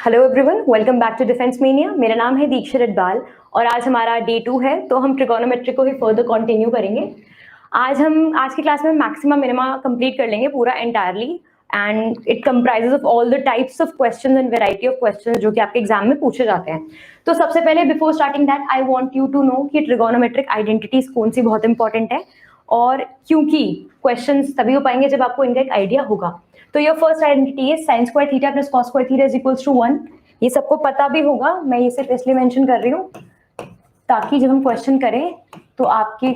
Hello everyone, welcome back to Defence Mania. मेरा नाम है दीक्षा रटवाल और आज हमारा डे 2 है, तो हम ट्रिगोनोमेट्री को ही फर्दर कंटिन्यू करेंगे। आज की क्लास में मैक्सिमा मिनिमा कंप्लीट कर लेंगे पूरा entirely, and it comprises of all the types of questions and variety of questions जो कि आपके एग्जाम में पूछे जाते हैं। तो सबसे पहले before starting that I want you to know कि ट्रिगोनोमेट्रिक आइडेंटिटीज कौन सी बहुत इंपॉर्टेंट है, और क्योंकि क्वेश्चंस तभी हो पाएंगे जब आपको इनका एक आइडिया होगा। तो योर फर्स्ट आइडेंटिटी है sine square theta plus cos square theta is equals to 1। ये सबको पता भी होगा, मैं ये सिर्फ इसलिए मेंशन कर रही हूँ ताकि जब हम क्वेश्चन करें तो आपके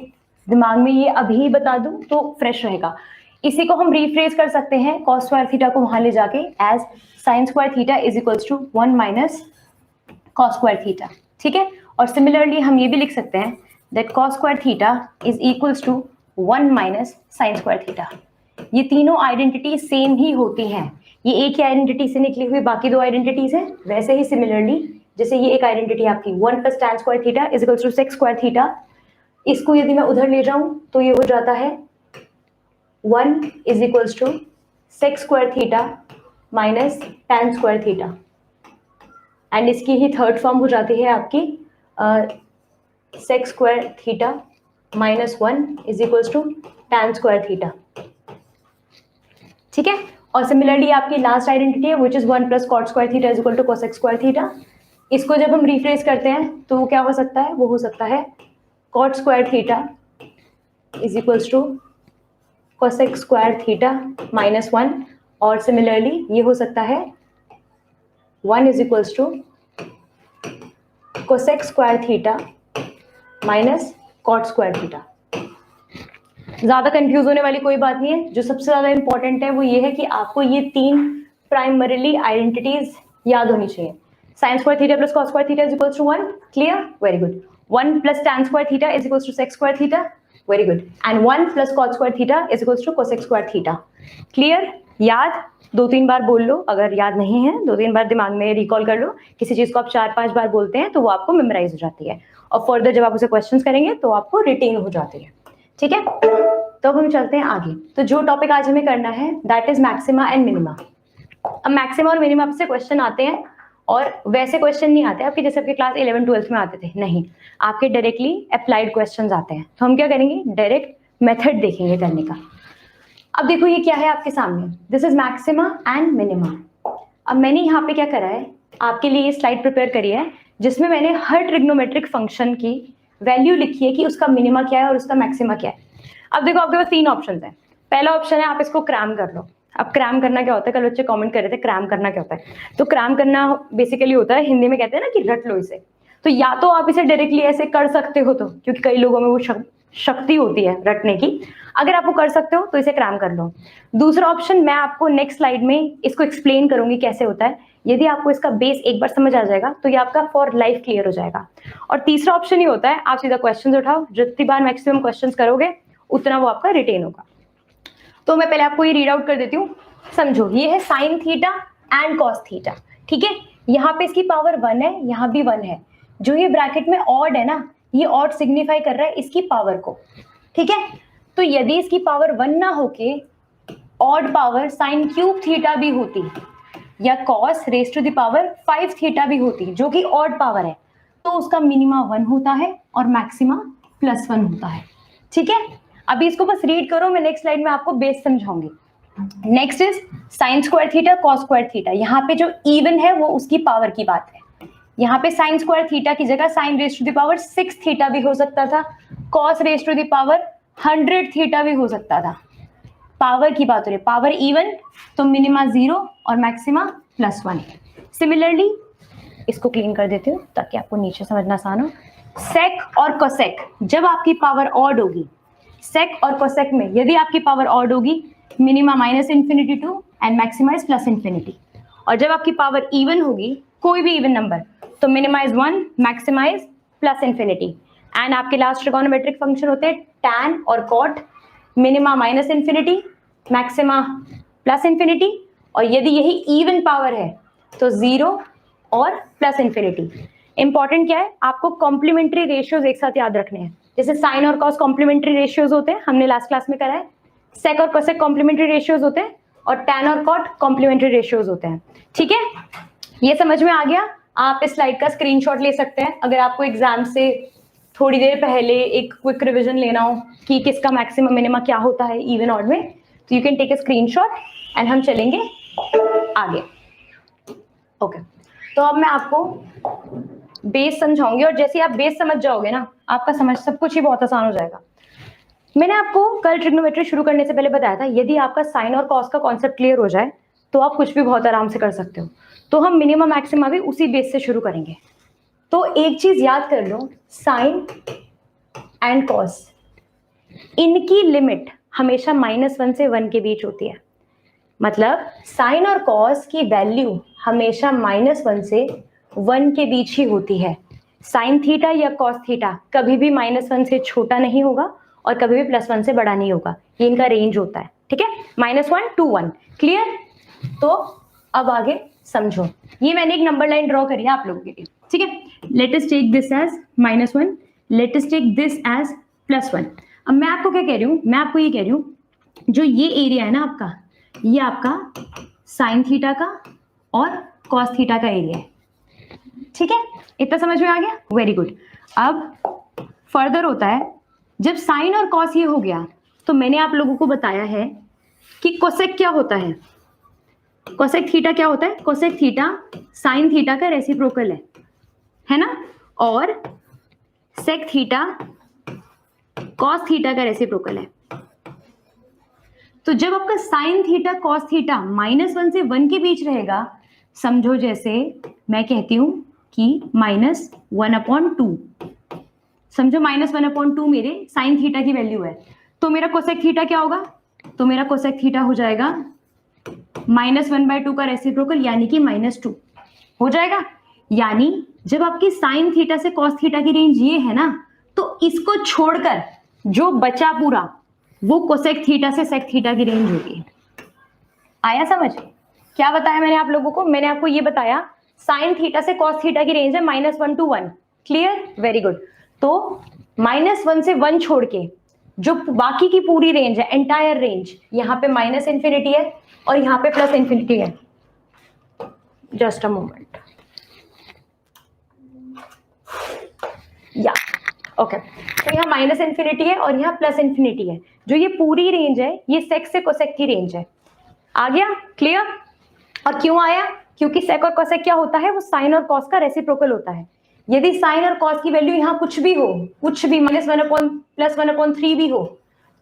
दिमाग में ये अभी बता दूं तो फ्रेश रहेगा। इसी को हम रिफ्रेज कर सकते हैं कॉस स्क्वायर थीटा को वहां ले जाके as sine square theta is equals to 1 minus cos square theta, ठीक है। और सिमिलरली हम ये भी लिख सकते हैं that cos square theta is equals to 1 minus sine square theta. ये तीनों आइडेंटिटी सेम ही होती हैं, ये एक ही आइडेंटिटी से निकली हुई बाकी दो आइडेंटिटीज हैं। वैसे ही सिमिलरली जैसे ये एक आइडेंटिटी आपकी 1 plus tan square theta is equals to sec square theta, इसको यदि मैं उधर ले जाऊं तो ये हो जाता है 1 is equals to sec square theta minus tan square theta, and इसकी ही थर्ड फॉर्म हो जाती है आपकी sec square theta minus 1 is equals to tan square theta, ठीक है। और सिमिलरली आपकी लास्ट आइडेंटिटी है which is 1 plus cot square theta is equal to cosec square theta. इसको जब हम रिफ्रेज करते हैं तो क्या हो सकता है, वो हो सकता है cot square theta is equals to cosec square theta minus 1, और सिमिलरली ये हो सकता है 1 is equals to cosec square theta minus cot square theta. ज्यादा कंफ्यूज होने वाली कोई बात नहीं है। जो सबसे ज्यादा इंपॉर्टेंट है वो ये है कि आपको ये तीन प्राइमरीली आइडेंटिटीज याद होनी चाहिए। Sine square theta plus cos square theta is equals to 1, clear, very good. 1 plus tan square theta is equals to sec square theta, very good. And 1 plus cos square theta is equals to cosec square theta, clear. याद 2-3 बार बोल लो, अगर याद नहीं है 2-3 बार दिमाग में recall कर लो। किसी चीज को आप 4-5 बार बोलते हैं तो वो आपको मेमोराइज हो जाती है, और फर्दर जब आप उसे क्वेश्चन करेंगे तो आपको रिटेन हो जाती है, ठीक है। तो अब हम चलते हैं आगे। तो जो टॉपिक आज हमें करना है that is maxima and minima. अब मैक्सिमा और मिनिमा से क्वेश्चन आते हैं, और वैसे क्वेश्चन नहीं आते आपके जैसे आपके क्लास 11-12 में आते थे, नहीं, आपके डायरेक्टली अप्लाइड क्वेश्चंस आते हैं। तो हम क्या करेंगे, डायरेक्ट मेथड देखेंगे करने का। अब देखो ये क्या है आपके सामने, this is maxima and minima. अब मैंने यहाँ पे क्या करा है, आपके लिए ये स्लाइड प्रिपेयर करी है जिसमें मैंने हर ट्रिग्नोमेट्रिक फंक्शन की वैल्यू लिखी है कि उसका मिनिमा क्या है और उसका मैक्सिमा क्या है। अब देखो आपके पास 3 ऑप्शन है। पहला ऑप्शन है आप इसको क्रैम कर लो। अब क्रैम करना क्या होता है, कल बच्चे कमेंट कर रहे थे क्रैम करना क्या होता है। तो क्रैम करना बेसिकली होता है, हिंदी में कहते हैं ना कि रट लो इसे। तो या तो आप इसे डायरेक्टली ऐसे कर सकते हो, तो क्योंकि कई लोगों में वो शक्ति होती है रटने की, अगर आप वो कर सकते हो तो इसे क्रैम कर लो। दूसरा ऑप्शन मैं आपको नेक्स्ट स्लाइड में इसको एक्सप्लेन करूंगी कैसे होता है। यदि आपको इसका बेस एक बार समझ आ जाएगा तो ये आपका फॉर लाइफ क्लियर हो जाएगा। और तीसरा ऑप्शन ही होता है आप सीधा क्वेश्चंस उठाओ, जितनी बार मैक्सिमम क्वेश्चंस करोगे उतना वो आपका रिटेन होगा। तो मैं पहले आपको ये रीड आउट कर देती हूँ, समझो। ये है sine theta and cos theta, ठीक है। यहाँ पे इसकी पावर 1 है, यहाँ भी 1 है। जो ये ब्रैकेट में ऑड है ना, ये ऑड सिग्निफाई कर रहा है इसकी पावर को, ठीक है। तो यदि इसकी पावर 1 ना होके odd power sine cube theta भी होती, या cos raise to the power 5 theta भी होती, जो कि ऑड पावर है, तो उसका मिनिमा 1 होता है और मैक्सिमा +1 होता है, ठीक है। अभी इसको बस रीड करो, मैं नेक्स्ट स्लाइड में आपको बेस समझाऊंगी। Next is sine square theta cos square theta. यहाँ पे जो इवन है वो उसकी पावर की बात है। यहाँ पे साइन स्क्वायर थीटा की जगह sine raise to the power 6 theta भी हो सकता था, cos raise to the power 100 theta भी हो सकता था। पावर की बात हो रही है, पावर इवन तो मिनिमा 0 और मैक्सिमा +1। सिमिलरली इसको क्लीन कर देती हूँ ताकि आपको नीचे समझना आसान हो। सेक और कोसेक जब आपकी पावर ऑड होगी, सेक और कोसेक में यदि आपकी पावर ऑड होगी, minima -∞ to and maxima is +∞। और जब आपकी पावर इवन होगी, कोई भी इवन नंबर, तो minima is 1, maxima is +∞। And आपके लास्ट ट्रिगोनोमेट्रिक फंक्शन होते हैं tan और cot, मिनिमा -∞, मैक्सिमा +∞, और यदि यही इवन पावर है तो 0 और +∞। इंपॉर्टेंट क्या है, आपको कॉम्प्लीमेंट्री रेशियोज एक साथ याद रखने हैं। जैसे साइन और कॉस कॉम्प्लीमेंट्री रेशियोज होते हैं, हमने लास्ट क्लास में करा है। सेक और कोसेक कॉम्प्लीमेंट्री रेशियोज होते हैं, और tan और cot कॉम्प्लीमेंट्री रेशियोज होते हैं, ठीक है। ये समझ में आ गया? आप इस स्लाइड का स्क्रीनशॉट ले सकते हैं अगर आपको एग्जाम से थोड़ी देर पहले एक क्विक रिवीजन लेना हो कि किसका मैक्सिमम मिनिमा क्या होता है इवन ऑड में, तो you can take a screenshot and हम चलेंगे आगे। ओके, तो अब मैं आपको बेस समझाऊंगी और जैसे आप बेस समझ जाओगे ना, आपका समझ सब कुछ ही बहुत आसान हो जाएगा। मैंने आपको कल ट्रिग्नोमेट्री शुरू करने से पहले बताया था, यदि आपका साइन और कॉस का कॉन्सेप्ट क्लियर हो जाए तो आप कुछ भी बहुत आराम से कर सकते हो। तो हम मिनिमम मैक्सिमा भी उसी बेस से शुरू करेंगे। तो एक चीज याद कर लो, साइन एंड कॉस, इनकी लिमिट हमेशा -1 से 1 के बीच होती है। मतलब साइन और कॉस की वैल्यू हमेशा -1 से 1 के बीच ही होती है। साइन थीटा या कॉस थीटा कभी भी -1 से छोटा नहीं होगा और कभी भी +1 से बड़ा नहीं होगा। ये इनका रेंज होता है, ठीक है, -1 to 1। क्लियर? तो अब आगे समझो, ये मैंने एक नंबर लाइन ड्रॉ करी है आप लोगों के लिए, ठीक है। Let us take this as -1, let us take this as +1। अब मैं आपको क्या कह रही हूँ, मैं आपको ये कह रही हूँ, जो ये एरिया है ना आपका, ये आपका साइन थीटा का और कॉस थीटा का एरिया है, ठीक है। इतना समझ में आ गया? Very good. अब फर्दर होता है, जब साइन और कॉस ये हो गया तो मैंने आप लोगों को बताया है कि कोसेक क्या होता है। कोसेक थीटा क्या होता है? कोसेक थीटा साइन थीटा का रेसिप्रोकल है ना, और सेक थीटा कॉस थीटा का रेसिप्रोकल है। तो जब आपका साइन थीटा कॉस थीटा -1 से 1 के बीच रहेगा, समझो जैसे मैं कहती हूं कि -1/2, समझो -1/2 मेरे साइन थीटा की वैल्यू है, तो मेरा कोसेक थीटा क्या होगा? तो मेरा कोसेक थीटा हो जाएगा -1/2 का रेसिप्रोकल, यानी कि -2 हो जाएगा। यानी जब आपकी साइन थीटा से कॉस थीटा की रेंज ये है ना, तो इसको छोड़कर जो बचा पूरा वो कोसेक थीटा से सेक थीटा की रेंज होगी। आया समझ? क्या बताया मैंने आप लोगों को? मैंने आपको ये बताया साइन थीटा से कॉस थीटा की रेंज है -1 to 1। क्लियर? Very good. तो -1 से 1 छोड़ के जो बाकी की पूरी रेंज है, एंटायर रेंज, यहाँ पे -∞ है और यहाँ पे +∞ है। जस्ट अ मोमेंट, या ओके, तो यहाँ -∞ है और यहाँ +∞ है। जो ये पूरी रेंज है ये सेक से कोसेक की रेंज है। आ गया? क्लियर? और क्यों आया? क्योंकि सेक और कोसेक क्या होता है? वो साइन और कॉस का रेसिप्रोकल होता है। यदि साइन और कॉस की वैल्यू यहाँ कुछ भी हो, कुछ भी +1/3 भी हो,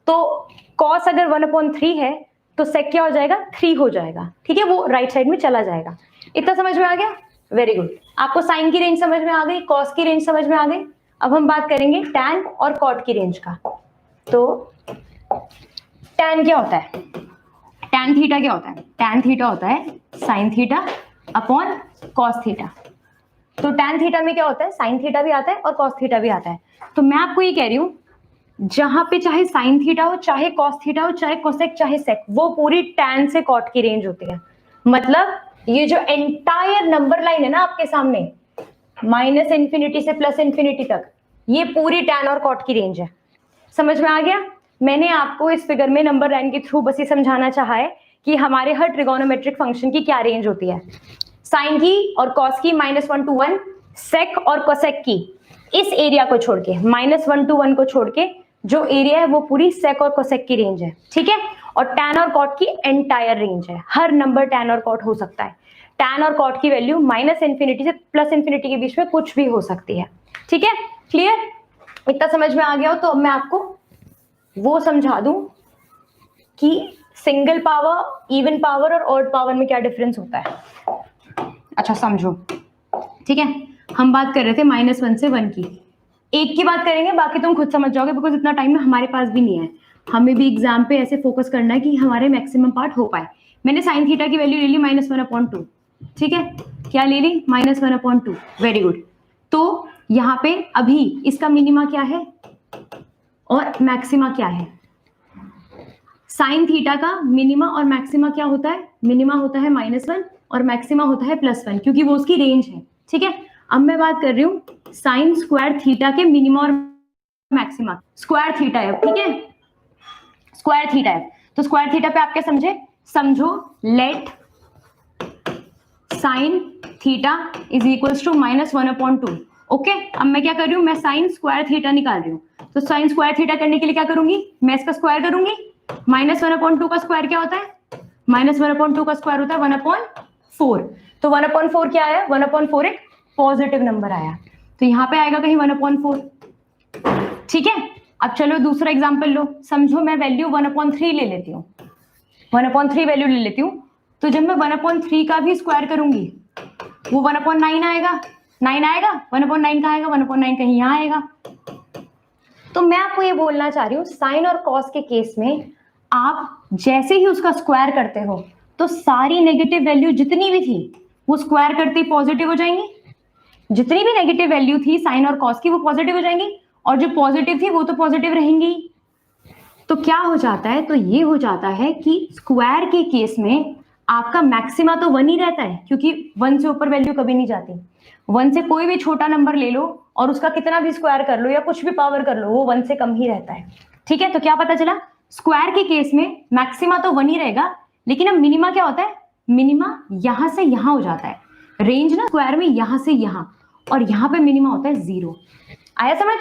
तो कॉस अगर 1/3 है तो सेक क्या हो जाएगा? 3 हो जाएगा, ठीक है, वो राइट साइड में चला जाएगा। इतना समझ में आ गया? Very good. आपको साइन की रेंज समझ में आ गई, कॉस की रेंज समझ में आ गई। अब हम बात करेंगे टैन और कॉट की रेंज का। तो टैन क्या होता है? टैन थीटा क्या होता है? टैन थीटा होता है sine theta upon cos theta. तो टैन थीटा में क्या होता है? साइन थीटा भी आता है और कॉस थीटा भी आता है। तो मैं आपको ये कह रही हूं, जहां पे चाहे साइन थीटा हो, चाहे कॉस थीटा हो, चाहे कोसेक, चाहे सेक, वो पूरी टैन से कॉट की रेंज होती है। मतलब ये जो एंटायर नंबर लाइन है ना आपके सामने, -∞ से +∞ तक, ये पूरी टैन और कॉट की रेंज है। समझ में आ गया? मैंने आपको इस फिगर में नंबर लाइन के थ्रू बस ये समझाना चाहा है कि हमारे हर ट्रिगोनोमेट्रिक फंक्शन की क्या रेंज होती है। साइन की और कॉस की -1 to 1, सेक और कोसेक की इस एरिया को छोड़ के, -1 to 1 को छोड़ के जो एरिया है वो पूरी सेक और कोसेक की रेंज है, ठीक है। और टैन और कॉट की एंटायर रेंज है। हर नंबर टैन और कॉट हो सकता है। टैन और कॉट की वैल्यू -∞ से +∞ के बीच में कुछ भी हो सकती है, ठीक है। क्लियर? इतना समझ में आ गया हो तो अब मैं आपको वो समझा दूं कि सिंगल पावर, इवन पावर और ऑड पावर में क्या डिफरेंस होता है। अच्छा समझो, ठीक है। हम बात कर रहे थे -1 से 1 की, एक की बात करेंगे, बाकी तुम खुद समझ जाओगे, बिकॉज इतना टाइम हमारे पास भी नहीं है। हमें भी एग्जाम पे ऐसे फोकस करना है कि हमारे मैक्सिमम पार्ट हो पाए। मैंने साइन थीटा की वैल्यू ले ली -1/2, ठीक है। क्या ले ली? -1/2। Very good. तो यहाँ पे अभी इसका मिनिमा क्या है और मैक्सिमा क्या है? साइन थीटा का मिनिमा और मैक्सिमा क्या होता है? मिनिमा होता है -1 और मैक्सिमा होता है +1, क्योंकि वो उसकी रेंज है, ठीक है। अब मैं बात कर रही हूं साइन स्क्वायर थीटा के मिनिमा और मैक्सिमा। स्क्वायर थीटा है, ठीक है, स्क्वायर थीटा है। तो स्क्वायर थीटा पे आप क्या समझे? समझो let sine theta is equals to -1/2। Okay, अब मैं क्या कर रही हूँ, मैं साइन स्क्वायर थीटा निकाल रही हूँ। तो साइन स्क्वायर थीटा करने के लिए क्या करूंगी, मैं इसका स्क्वायर करूंगी। -1/2 का स्क्वायर क्या होता है, -1/2 का स्क्वायर होता है 1/4। तो 1/4 क्या आया, 1/4 एक पॉजिटिव नंबर आया, तो यहाँ पे आएगा कहीं 1/4। ठीक है, अब चलो दूसरा एग्जाम्पल लो। समझो मैं वैल्यू 1/3 ले लेती हूँ, 1/3 वैल्यू ले लेती हूँ। तो जब मैं 1/3 का भी स्क्वायर करूंगी वो 1/9 आएगा, 9 आएगा, 1/9 का आएगा, 1/9 कहीं यहाँ आएगा। तो मैं आपको ये बोलना चाह रही हूँ, साइन और कॉस के केस में आप जैसे ही उसका स्क्वायर करते हो तो सारी नेगेटिव वैल्यू जितनी भी थी वो स्क्वायर करते ही पॉजिटिव हो जाएंगी। जितनी भी नेगेटिव वैल्यू थी साइन और कॉस की वो पॉजिटिव हो जाएंगी, और जो पॉजिटिव थी वो तो पॉजिटिव रहेंगी। तो क्या हो जाता है, तो ये हो जाता है कि स्क्वायर के केस में आपका मैक्सिमा तो 1 ही रहता है, क्योंकि 1 से ऊपर वैल्यू कभी नहीं जाती। 1 से कोई भी छोटा नंबर ले लो और उसका कितना भी स्क्वायर कर लो या कुछ भी पावर कर लो, वो 1 से कम ही रहता है। ठीक है, तो क्या पता चला, स्क्वायर के केस में मैक्सिमा तो 1 ही रहेगा, लेकिन अब मिनिमा क्या होता है, मिनिमा यहां से यहां हो जाता है। रेंज ना स्क्वायर में यहां से यहां, और यहां पे मिनिमा होता है 0। आया समझ,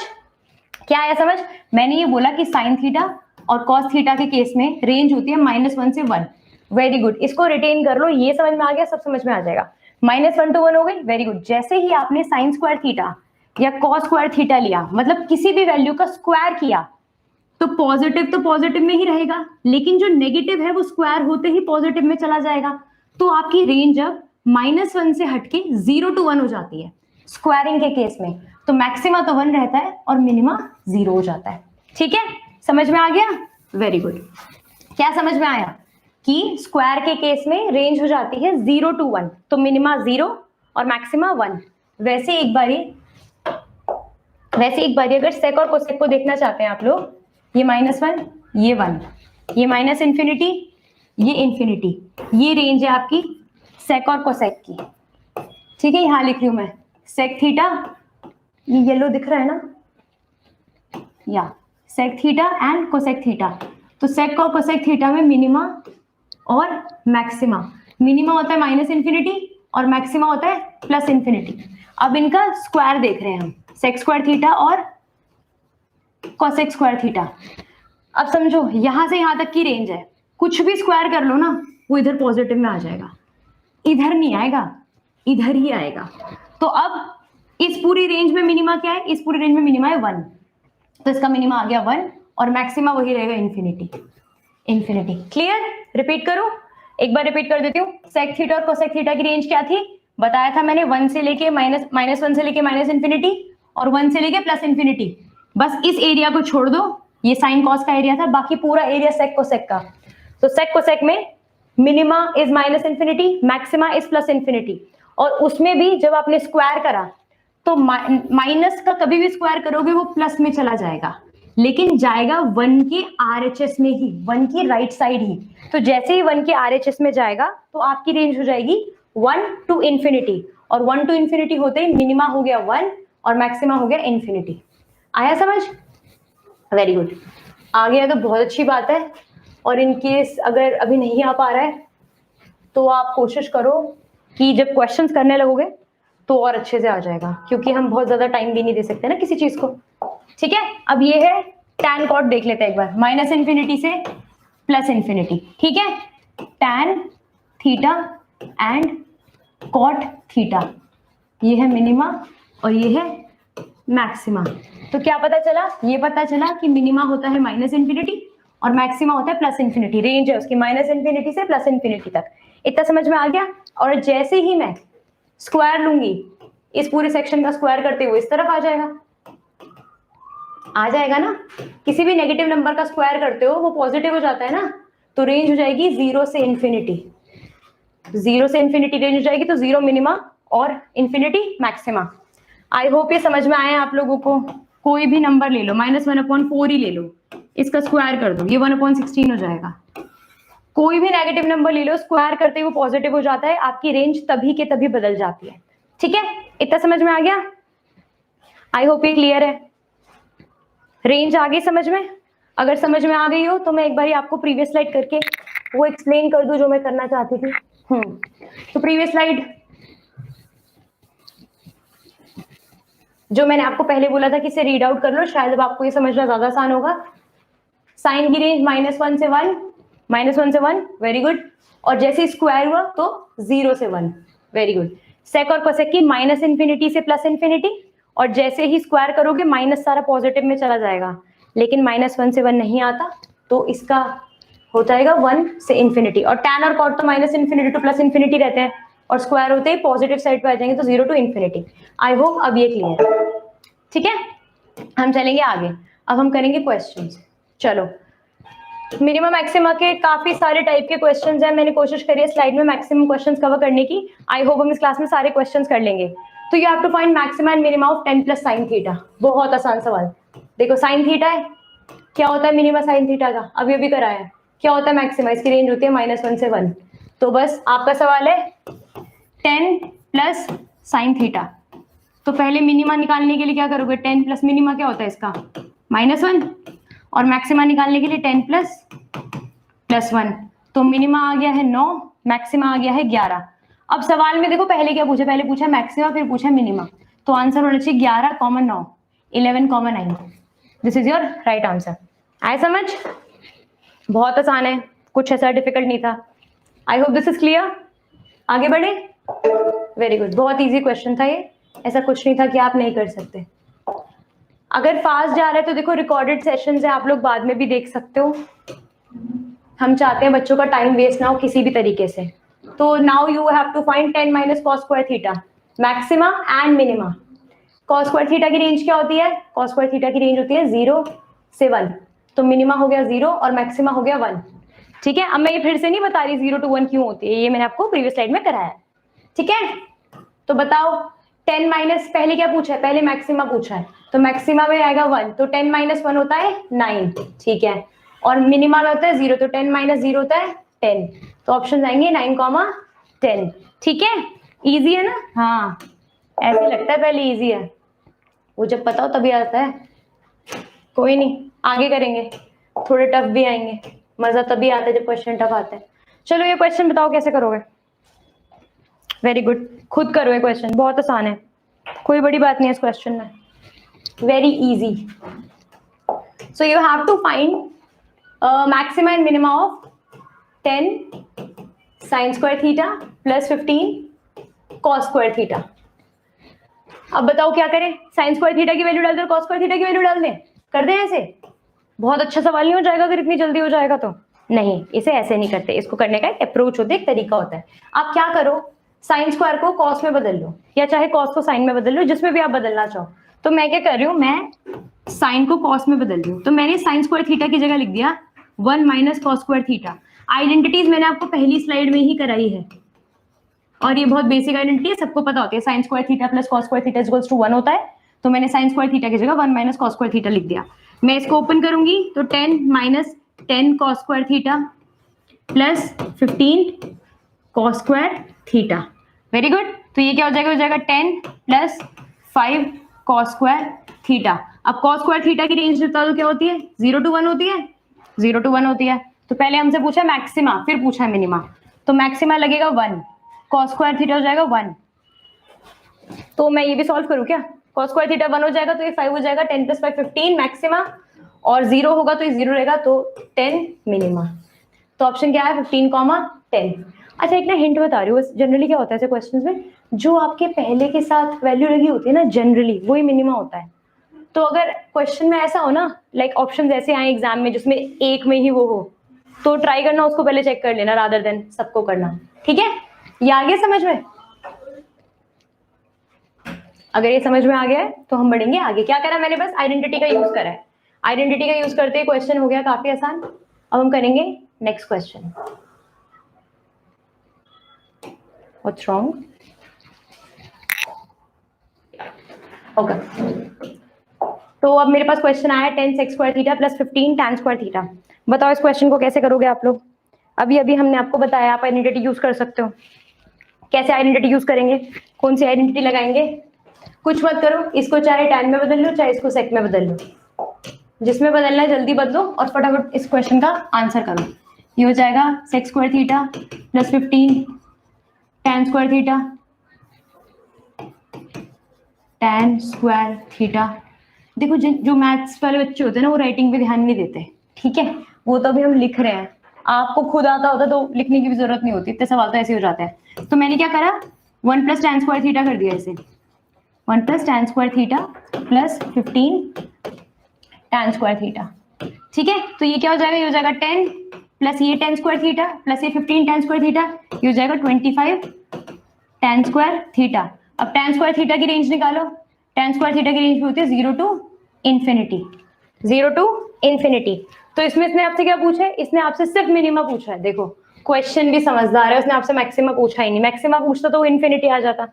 क्या आया समझ? मैंने ये बोला कि साइन थीटा और कॉस थीटा के केस में रेंज होती है -1 से 1। वेरी गुड, इसको रिटेन कर लो, ये समझ में आ गया, सब समझ में आ जाएगा। -1 to 1 हो गई, वेरी गुड। जैसे ही आपने साइन स्क्वायर थीटा या कॉस स्क्वायर थीटा लिया, मतलब किसी भी वैल्यू का स्क्वायर किया, तो पॉजिटिव में ही रहेगा, लेकिन जो नेगेटिव है वो स्क्वायर होते ही पॉजिटिव में चला जाएगा। तो आपकी रेंज अब -1 से हटके 0 to 1 हो जाती है स्क्वायरिंग के केस में। तो मैक्सिमा तो 1 रहता है और मिनिमा 0 हो जाता है। ठीक है, समझ में आ गया, वेरी गुड। क्या समझ में आया कि स्क्वायर के केस में रेंज हो जाती है 0 to 1, तो मिनिमा 0 और मैक्सिमा 1। वैसे एक बारी अगर सेक और कोसेक को देखना चाहते हैं आप लोग, ये -1, ये 1, ये माइनस इंफिनिटी, ये इंफिनिटी, ये रेंज है आपकी सेक और कोसेक की। ठीक है, यहां लिख रही हूं मैं सेक थीटा, ये येलो दिख रहा है ना, या sec theta and cosec theta. तो सेक और कोसेक थीटा में मिनिमा और मैक्सिमा, मिनिमा होता है -इंफिनिटी और मैक्सिमा होता है +इंफिनिटी। अब इनका स्क्वायर देख रहे हैं हम, सेक स्क्वायर थीटा और कोसेक स्क्वायर थीटा। अब समझो यहां से यहां तक की रेंज है, कुछ भी स्क्वायर कर लो ना वो इधर पॉजिटिव में आ जाएगा, इधर नहीं आएगा, इधर ही आएगा। तो अब इस पूरी रेंज में मिनिमा क्या है, इस पूरी रेंज में मिनिमा है 1, तो इसका मिनिमा आ गया 1 और मैक्सिमा वही रहेगा इंफिनिटी। क्लियर? रिपीट करूं, एक बार रिपीट कर देती हूँ। सेक थीटा और कोसेक थीटा की रेंज क्या थी, बताया था मैंने, 1 से लेके -1 से लेके -इंफिनिटी और 1 से लेके +इंफिनिटी। बस इस एरिया को छोड़ दो, ये साइन कॉस का एरिया था, बाकी पूरा एरिया सेक कोसेक का। तो सेक कोसेक में minima is -infinity, maxima is +infinity, और उसमें भी जब आपने स्क्वायर करा तो माइनस का कभी भी स्क्वायर करोगे वो प्लस में चला जाएगा, लेकिन जाएगा 1 के RHS में ही, 1 की राइट साइड ही। तो जैसे ही 1 के RHS में जाएगा तो आपकी रेंज हो जाएगी 1 to इंफिनिटी, और 1 to इंफिनिटी होते ही मिनिमा हो गया 1 और मैक्सिमा हो गया इंफिनिटी। आया समझ? वेरी गुड, आ गया तो बहुत अच्छी बात है। और इन केस अगर अभी नहीं आ पा रहा है तो आप कोशिश करो कि जब क्वेश्चंस करने लगोगे तो और अच्छे से आ जाएगा, क्योंकि हम बहुत ज्यादा टाइम भी नहीं दे सकते ना किसी चीज को। ठीक है, अब ये है टैन कॉट, देख लेते हैं एक बार, -इंफिनिटी से +इंफिनिटी। ठीक है, tan theta and cot theta, ये है मिनिमा और ये है मैक्सिमा। तो क्या पता चला, ये पता चला कि मिनिमा होता है -इंफिनिटी और मैक्सिमा होता है +इंफिनिटी। रेंज है उसकी -इंफिनिटी से +इंफिनिटी तक। इतना समझ में आ गया? और जैसे ही मैं स्क्वायर लूंगी, इस पूरे सेक्शन का स्क्वायर करते हुए इस तरफ आ जाएगा ना। किसी भी नेगेटिव नंबर का स्क्वायर करते हो वो पॉजिटिव हो जाता है ना, तो रेंज हो जाएगी 0 से इंफिनिटी। 0 से इंफिनिटी रेंज हो जाएगी, तो 0 मिनिमा और इंफिनिटी मैक्सिमा। आई होप ये समझ में आया आप लोगों को। कोई भी नंबर ले लो, -1/4 ही ले लो, इसका स्क्वायर कर दो, ये 1/16 हो जाएगा। कोई भी नेगेटिव नंबर ले लो, स्क्वायर करते हुए पॉजिटिव हो जाता है, आपकी रेंज तभी के तभी बदल जाती है। ठीक है, इतना समझ में आ गया? आई होप ये क्लियर है। रेंज आ गई समझ में? अगर समझ में आ गई हो तो मैं एक बार आपको प्रीवियस स्लाइड करके वो एक्सप्लेन कर दूं जो मैं करना चाहती थी। तो प्रीवियस स्लाइड जो मैंने आपको पहले बोला था कि इसे रीड आउट कर लो, शायद अब आपको ये समझना ज्यादा आसान होगा। साइन की रेंज -1 से 1, -1 से 1, वेरी गुड। और जैसे स्क्वायर हुआ तो 0 से 1, वेरी गुड। सेक और कोसेक की -∞ से +∞, और जैसे ही स्क्वायर करोगे माइनस सारा पॉजिटिव में चला जाएगा, लेकिन -1 से 1 नहीं आता, तो इसका हो जाएगा 1 से इन्फिनिटी। और tan और cot तो -∞ टू +∞ रहते हैं, और स्क्वायर होते ही पॉजिटिव साइड पे आ जाएंगे, तो 0 टू इन्फिनिटी। आई होप अब ये क्लियर है, ठीक है। हम चलेंगे आगे, अब हम करेंगे क्वेश्चंस। चलो, मिनिमम मैक्सिमा के काफी सारे टाइप के क्वेश्चंस हैं, मैंने कोशिश करी है स्लाइड में मैक्सिमम क्वेश्चंस कवर करने की। आई होप हम इस क्लास में सारे क्वेश्चंस कर लेंगे। तो you have to find maxima and minima of 10 + sin theta. बहुत आसान सवाल। देखो sin थीटा है, क्या होता है मिनिमा sin थीटा का, अभी अभी कराया है। क्या होता है मैक्सिमा, इसकी रेंज होती है -1 से 1। तो बस आपका सवाल है 10 + sin थीटा। तो पहले मिनिमा निकालने के लिए क्या करोगे, 10 + मिनिमा क्या होता है इसका -1, और मैक्सिमा निकालने के लिए 10 + 1। तो मिनिमा आ गया है 9, मैक्सिमा आ गया है 11। अब सवाल में देखो पहले क्या पूछा, पहले पूछा मैक्सिमा फिर पूछा मिनिमा, तो आंसर होना चाहिए 11, 9, 11, 9। This is your right answer. आए समझ, बहुत आसान है, कुछ ऐसा डिफिकल्ट नहीं था। I hope this is clear. आगे बढ़े, वेरी गुड, बहुत इजी क्वेश्चन था ये, ऐसा कुछ नहीं था कि आप नहीं कर सकते। अगर फास्ट जा रहा है तो देखो रिकॉर्डेड सेशंस है, आप लोग बाद में भी देख सकते हो। हम चाहते हैं बच्चों का टाइम वेस्ट ना हो किसी भी तरीके से। तो now you have to find 10 - cos² theta, maxima and minima. cos² theta की रेंज क्या होती है, cos² थीटा की रेंज होती है 0 से 1। तो मिनिमा हो गया 0 और मैक्सिमा हो गया 1, ठीक है। अब मैं ये फिर से नहीं बता रही 0 to 1 क्यों होती है, ये मैंने आपको प्रीवियस स्लाइड में कराया है, ठीक है। तो बताओ 10 पहले क्या पूछा है, पहले मैक्सिमा पूछा है, तो मैक्सिमा में आएगा 1, तो 10 - 1 होता है 9, ठीक है। और मिनिमा में होता है 0, तो 10 - 0 होता है 10। तो ऑप्शन आएंगे 9, 10, ठीक है। इजी है ना, हाँ ऐसे लगता है पहले इजी है, वो जब पता हो तभी आता है। कोई नहीं, आगे करेंगे, थोड़े टफ भी आएंगे, मजा तभी आता है जब क्वेश्चन टफ आता है। चलो ये क्वेश्चन बताओ कैसे करोगे। वेरी गुड, खुद करो ये क्वेश्चन, बहुत आसान है, कोई बड़ी बात नहीं है इस क्वेश्चन में, very easy. So you have to find maxima and minima of 10 sin² theta + 15 cos² theta. अब बताओ क्या करें, sin² थीटा की वैल्यू डाल दो, cos² थीटा की वैल्यू डाल दें, कर दें ऐसे। बहुत अच्छा सवाल नहीं हो जाएगा अगर इतनी जल्दी हो जाएगा तो, नहीं इसे ऐसे नहीं करते, इसको करने का एक अप्रोच होता है, एक तरीका होता है। आप क्या करो, sin² को cos में बदल लो, या चाहे cos को sin में बदल लो, जिसमें भी आप बदलना चाहो। तो मैं क्या कर रही हूँ, मैं sin को cos में बदल रही हूँ, तो मैंने sin² थीटा की जगह लिख दिया 1 - cos² थीटा। आइडेंटिटीज मैंने आपको पहली स्लाइड में ही कराई है, और ये बहुत बेसिक आइडेंटिटी है, सबको पता होती है। sin² थीटा + cos² थीटा = 1 होता है, तो मैंने sin² थीटा की जगह 1 - cos² थीटा लिख दिया। मैं इसको ओपन करूंगी तो 10 - 10 cos² theta + 15 cos² theta, very good. तो ये क्या हो जाएगा, 10 + 5 cos² थीटा। अब cos² थीटा की रेंज बता दो क्या होती है, 0 to 1 होती है, 0 to 1 होती है। तो पहले हमसे पूछा मैक्सिमा, फिर पूछा मिनिमा, तो मैक्सिमा लगेगा 1, cos² थीटा हो जाएगा 1। तो मैं ये भी सॉल्व करूं क्या, cos² थीटा 1 हो जाएगा तो ये 5 हो जाएगा, 10 + 5 15 मैक्सिमा, और 0 होगा तो ये 0 रहेगा, तो 10 मिनिमा। तो ऑप्शन क्या है 15, 10। अच्छा एक ना हिंट बता रही हूँ, जनरली क्या होता है ऐसे क्वेश्चंस में, जो आपके पहले के साथ वैल्यू लगी होती है ना, जनरली वही मिनिमा होता है। तो अगर क्वेश्चन में ऐसा हो ना, लाइक ऑप्शन ऐसे आए एग्जाम में जिसमें एक में ही वो हो, तो ट्राई करना उसको पहले चेक कर लेना रादर देन सबको करना, ठीक है। ये आ गया समझ में, अगर ये समझ में आ गया है तो हम बढ़ेंगे आगे। क्या करा मैंने, बस आइडेंटिटी का यूज करा है, आइडेंटिटी का यूज करते क्वेश्चन हो गया काफी आसान। अब हम करेंगे next question. What's wrong, okay. तो अब मेरे पास क्वेश्चन आया 10 sec² थीटा + 15 tan² थीटा। बताओ इस क्वेश्चन को कैसे करोगे आप लोग। अभी अभी हमने आपको बताया आप आइडेंटिटी यूज कर सकते हो। कैसे आइडेंटिटी यूज करेंगे, कौन सी आइडेंटिटी लगाएंगे, कुछ मत करो, इसको चाहे tan में बदल लो चाहे इसको sec में बदल लो, जिसमें बदलना है जल्दी बदलो और फटाफट इस क्वेश्चन का आंसर करो। ये हो जाएगा sec² theta + 15 tan² theta tan square theta. देखो जो मैथ्स वाले बच्चे होते हैं ना वो राइटिंग पे ध्यान नहीं देते, ठीक है, वो तो अभी हम लिख रहे हैं, आपको खुद आता होता तो लिखने की भी जरूरत नहीं होती, इतने सवाल तो ऐसे हो जाते हैं। तो मैंने क्या करा, 1 + tan स्क्वायर थीटा कर दिया इसे, 1 + tan square theta plus 15 tan square theta, ठीक है। तो ये क्या हो जाएगा, ये हो जाएगा 10 प्लस ये tan स्क्वायर थीटा प्लस ये 15 tan स्क्वायर थीटा, ये हो जाएगा 25 tan स्क्वायर थीटा। अब tan स्क्वायर थीटा की रेंज निकालो, tan स्क्वायर थीटा की रेंज होती है 0 to infinity, 0 to infinity। तो इसमें इसने आपसे क्या पूछा है, इसने आपसे सिर्फ मिनिमा पूछा है। देखो क्वेश्चन भी समझदार है, उसने आपसे मैक्सिमा पूछा ही नहीं, मैक्सिमा पूछता तो इन्फिनिटी आ जाता,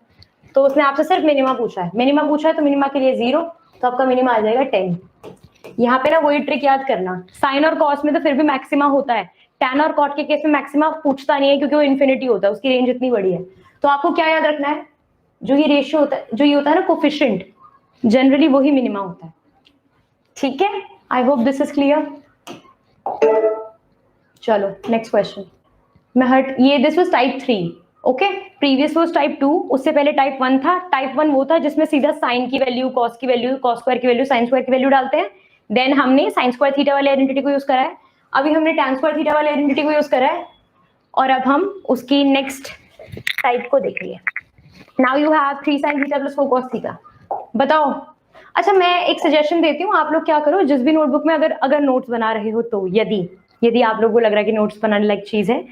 तो उसने आपसे सिर्फ मिनिमा पूछा है। मिनिमा पूछा है तो मिनिमा के लिए 0, तो आपका मिनिमा आ जाएगा 10। यहाँ पे ना वही ट्रिक याद करना, साइन और कॉस में तो फिर भी मैक्सिमा होता है, टैन और कॉट के केस में मैक्सिमा पूछता नहीं है क्योंकि वो इन्फिनिटी होता है, उसकी रेंज इतनी बड़ी है। तो आपको क्या याद रखना है, जो ये रेशियो होता है, जो ये होता है ना कोफिशिएंट, जनरली वही मिनिमा होता है, ठीक है। I hope this is clear. चलो नेक्स्ट क्वेश्चन। मैं हट ये this was type 3, okay, previous was type 2, उससे पहले टाइप 1 था। टाइप 1 वो था जिसमें सीधा साइन की वैल्यू, कॉस की वैल्यू, कॉस स्क्वायर की वैल्यू, साइन स्क्वायर की वैल्यू डालते हैं। देन हमने साइन स्क्वायर थीटा वाले आइडेंटिटी को यूज करा है, अभी हमने tan स्क्वायर थीटा वाले आइडेंटिटी को यूज करा है, और अब हम उसकी नेक्स्ट टाइप को देखेंगे। Now you have 3 sin theta plus 4 cos theta. बताओ, अच्छा मैं एक सजेशन देती हूँ, आप लोग क्या करो, जिस भी नोटबुक में अगर नोट्स बना रहे हो, तो यदि आप लोगों को लग रहा है कि नोट्स बनाने लायक चीज है,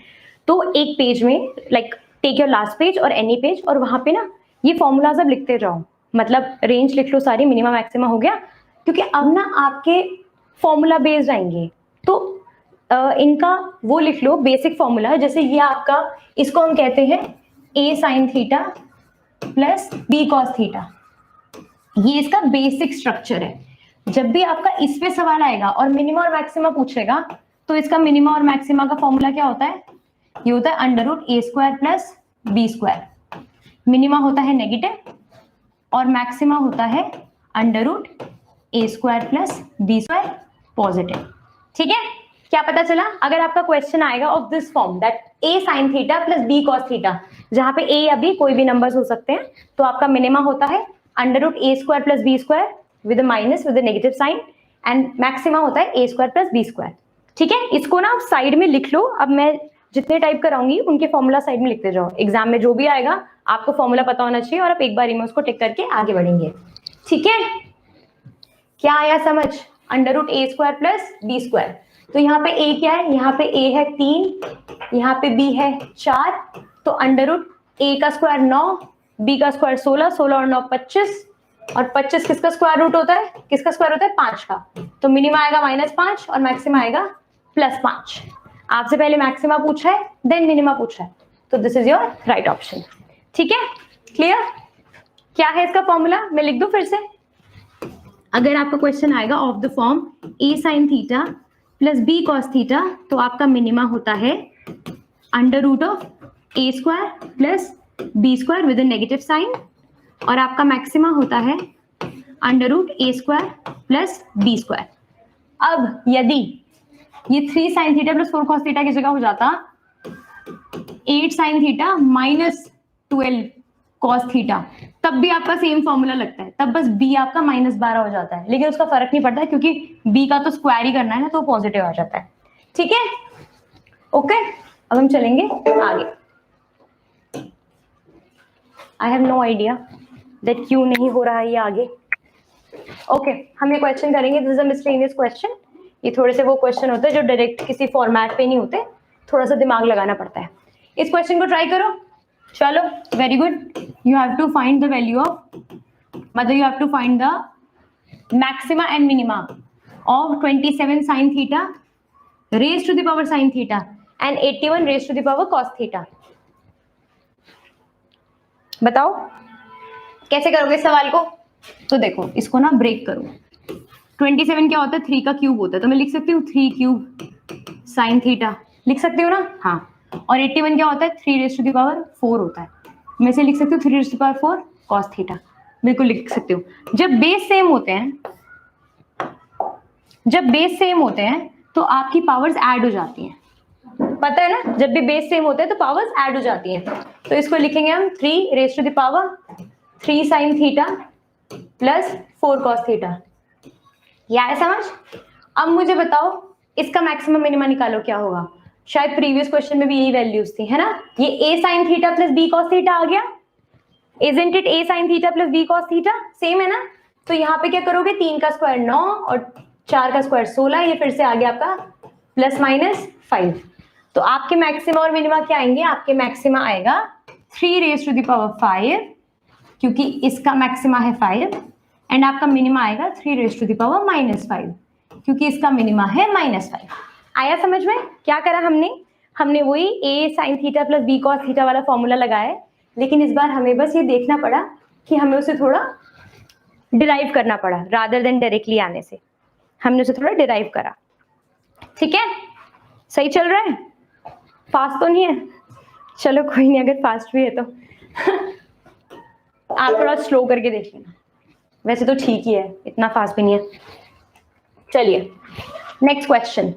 तो एक पेज में like take your last page और एनी पेज, और वहां पे ना ये फॉर्मूलाज अब लिखते जाओ, मतलब रेंज लिख लो सारी, मिनिमम मैक्सिमम हो गया, क्योंकि अब ना आपके फॉर्मूला बेस्ड आएंगे, तो इनका वो लिख लो बेसिक फॉर्मूला। जैसे ये आपका, इसको हम कहते हैं a sin theta plus b cos theta, ये इसका बेसिक स्ट्रक्चर है। जब भी आपका इस पे सवाल आएगा और मिनिमा और मैक्सिमा पूछेगा, तो इसका मिनिमा और मैक्सिमा का फॉर्मूला क्या होता है, ये होता है √a² प्लस b²। मिनिमा होता है नेगेटिव और मैक्सिमा होता है √a² प्लस b² पॉजिटिव, ठीक है। क्या पता चला, अगर आपका क्वेश्चन आएगा of this form that a sin theta plus b cos theta, जहां पे a या b कोई भी नंबर्स हो सकते हैं, तो आपका मिनिमा होता है √a² plus b² with minus with negative sign, and maxima होता है a² प्लस b², ठीक है। इसको ना आप साइड में लिख लो, अब मैं जितने टाइप कराऊंगी उनके फॉर्मूला साइड में लिखते जाओ, एग्जाम में जो भी आएगा आपको फॉर्मूला पता होना चाहिए, और आप एक बार में उसको टिक करके आगे बढ़ेंगे, ठीक है। क्या आया समझ, √a² प्लस b²। तो यहाँ पे a क्या है, यहाँ पे a है 3, यहाँ पे b है 4, तो √a का स्क्वायर 9, b का स्क्वायर 16, 16 और 9 25, और 25 किसका स्क्वायर रूट होता है, किसका स्क्वायर होता है 5 का, तो मिनिमा आएगा -5 और मैक्सिमा आएगा +5। आपसे पहले मैक्सिमा पूछा है, देन मिनिमा पूछा है, तो this is your right option, ठीक है। क्लियर, क्या है इसका फॉर्मूला, मैं लिख दूं फिर से। अगर आपका क्वेश्चन आएगा of the form a sin theta plus b cos theta, तो आपका मिनिमा होता है √a² plus b² with negative sign, और आपका मैक्सिमा होता है √a² प्लस b²। अब यदि ये 3 sin theta plus 4 cos theta की जगह हो जाता 8 sin theta minus 12 cos theta, तब भी आपका सेम फॉर्मूला लगता है, तब बस b आपका -12 हो जाता है, लेकिन उसका फर्क नहीं पड़ता क्योंकि b का तो स्क्वायर ही करना है ना, तो पॉजिटिव आ जाता है, ठीक है। ओके, अब हम चलेंगे आगे। I have no idea that क्यों नहीं हो रहा है ये आगे। ओके, हम ये क्वेश्चन करेंगे, this is a miscellaneous question. ये थोड़े से वो क्वेश्चन होते हैं जो डायरेक्ट किसी फॉर्मेट पे नहीं होते, थोड़ा सा दिमाग लगाना पड़ता है। इस क्वेश्चन को ट्राई करो, चलो very good. You have to find the value of, मतलब you have to find the maxima and minima of 27 sin theta raise to the power sin theta and 81 raise to the power cos theta. बताओ कैसे करोगे इस सवाल को। तो देखो इसको ना ब्रेक करो, 27 क्या होता है, 3 का क्यूब होता है, तो मैं लिख सकती हूँ 3³ sin थीटा, लिख सकती हूँ ना, हाँ। और 81 क्या होता है, 3 रेज टू द पावर 4 होता है, मैं से लिख सकती हूँ 3 raise to the power 4 cos theta, बिल्कुल लिख सकती हूँ। जब बेस सेम होते हैं, तो आपकी पावर्स ऐड हो जाती हैं, पता है ना, जब भी बेस सेम होते हैं तो पावर्स ऐड हो जाती हैं। तो इसको लिखेंगे हम 3 raise to the power 3 sin theta plus 4 cos theta. ये आया समझ? अब मुझे बताओ इसका मैक्सिमम मिनिमा निकालो क्या होगा। शायद प्रीवियस क्वेश्चन में भी यही वैल्यूज थी, है ना? ये a sin theta plus b cos theta आ गया, isn't it? a sin theta plus b cos theta same है ना? तो यहाँ पे क्या करोगे, 3 का स्क्वायर 9 और 4 का स्क्वायर 16, ये फिर से आ गया आपका प्लस माइनस 5। तो आपके मैक्सिमा और मिनिमा क्या आएंगे? आपके मैक्सिमा आएगा 3 रेज टू द पावर 5 क्योंकि इसका मैक्सिमा है 5, एंड आपका मिनिमा आएगा 3 raise to the power minus 5 क्योंकि इसका मिनिमा है माइनस 5। आया समझ में? क्या करा हमने वही a sin theta plus b cos theta वाला फॉर्मूला लगाया है, लेकिन इस बार हमें बस ये देखना पड़ा कि हमें उसे थोड़ा डिराइव करना पड़ा, रादर देन डायरेक्टली आने से हमने उसे थोड़ा डिराइव करा। ठीक है, सही चल रहा है? फास्ट तो नहीं है? चलो कोई नहीं, अगर फास्ट भी है तो आप थोड़ा स्लो करके देख लेना, वैसे तो ठीक ही है, इतना फास्ट भी नहीं है। चलिए next question,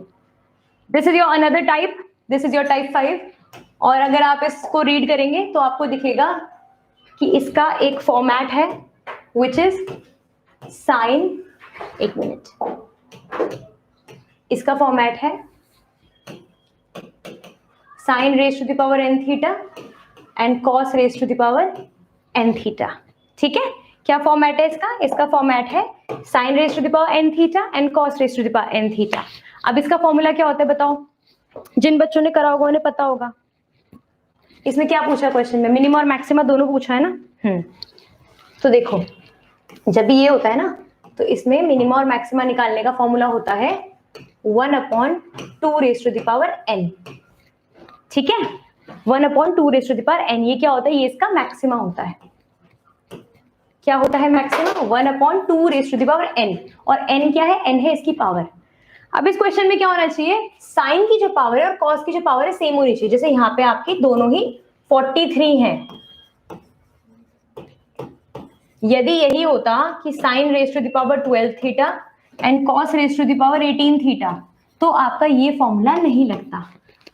this is your another type, this is your type 5, और अगर आप इसको रीड करेंगे तो आपको दिखेगा कि इसका एक फॉर्मेट है विच इज साइन, एक मिनट, इसका फॉर्मेट है sine raise to the power n theta and cos raise to the power n theta. ठीक है, क्या फॉर्मेट है इसका? इसका फॉर्मेट है sine raise to the power n theta and cos raise to the power n theta. अब इसका formula क्या होता है बताओ? जिन बच्चों ने करा होगा उन्हें पता होगा। इसमें क्या पूछा क्वेश्चन में? मिनिमा और मैक्सिमा दोनों पूछा है ना। तो देखो, जब भी ये होता है ना तो इसमें मिनिमा और मैक्सिमा निकालने का फॉर्मूला होता है 1/2 raise to the power n। ठीक है, 1/2 raise to the power n। ये क्या होता है? ये इसका मैक्सिमा होता है। क्या होता है maxima? 1/2 raise to the power n, और n क्या है? n है इसकी पावर। अब इस क्वेश्चन में क्या होना चाहिए? साइन की जो पावर है और कॉस की जो पावर है सेम होनी चाहिए। जैसे यहाँ पे आपकी दोनों ही 43 हैं। यदि यही होता कि sine raise to the power 12 theta and cos raise to the power 18 theta, तो आपका ये फॉर्मूला नहीं लगता।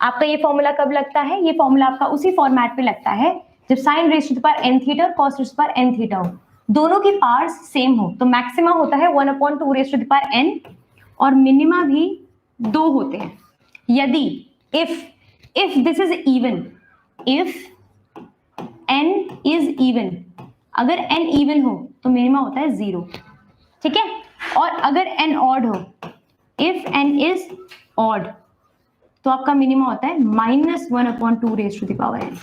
आपका ये फॉर्मूला कब लगता है? ये फॉर्मूला आपका उसी फॉर्मेट पे लगता है जब sine raise to the power n theta और cos raise to the power n theta हो, दोनों की पावर्स सेम हो। तो मैक्सिमा होता है 1/2 raise to the power n, और मिनिमा भी 2 होते हैं। यदि if this is even, if n is even, अगर n इवन हो तो मिनिमा होता है 0। ठीक है, और अगर n ऑड हो, इफ n इज ऑड, तो आपका मिनिमा होता है -1/2 raise to the power n।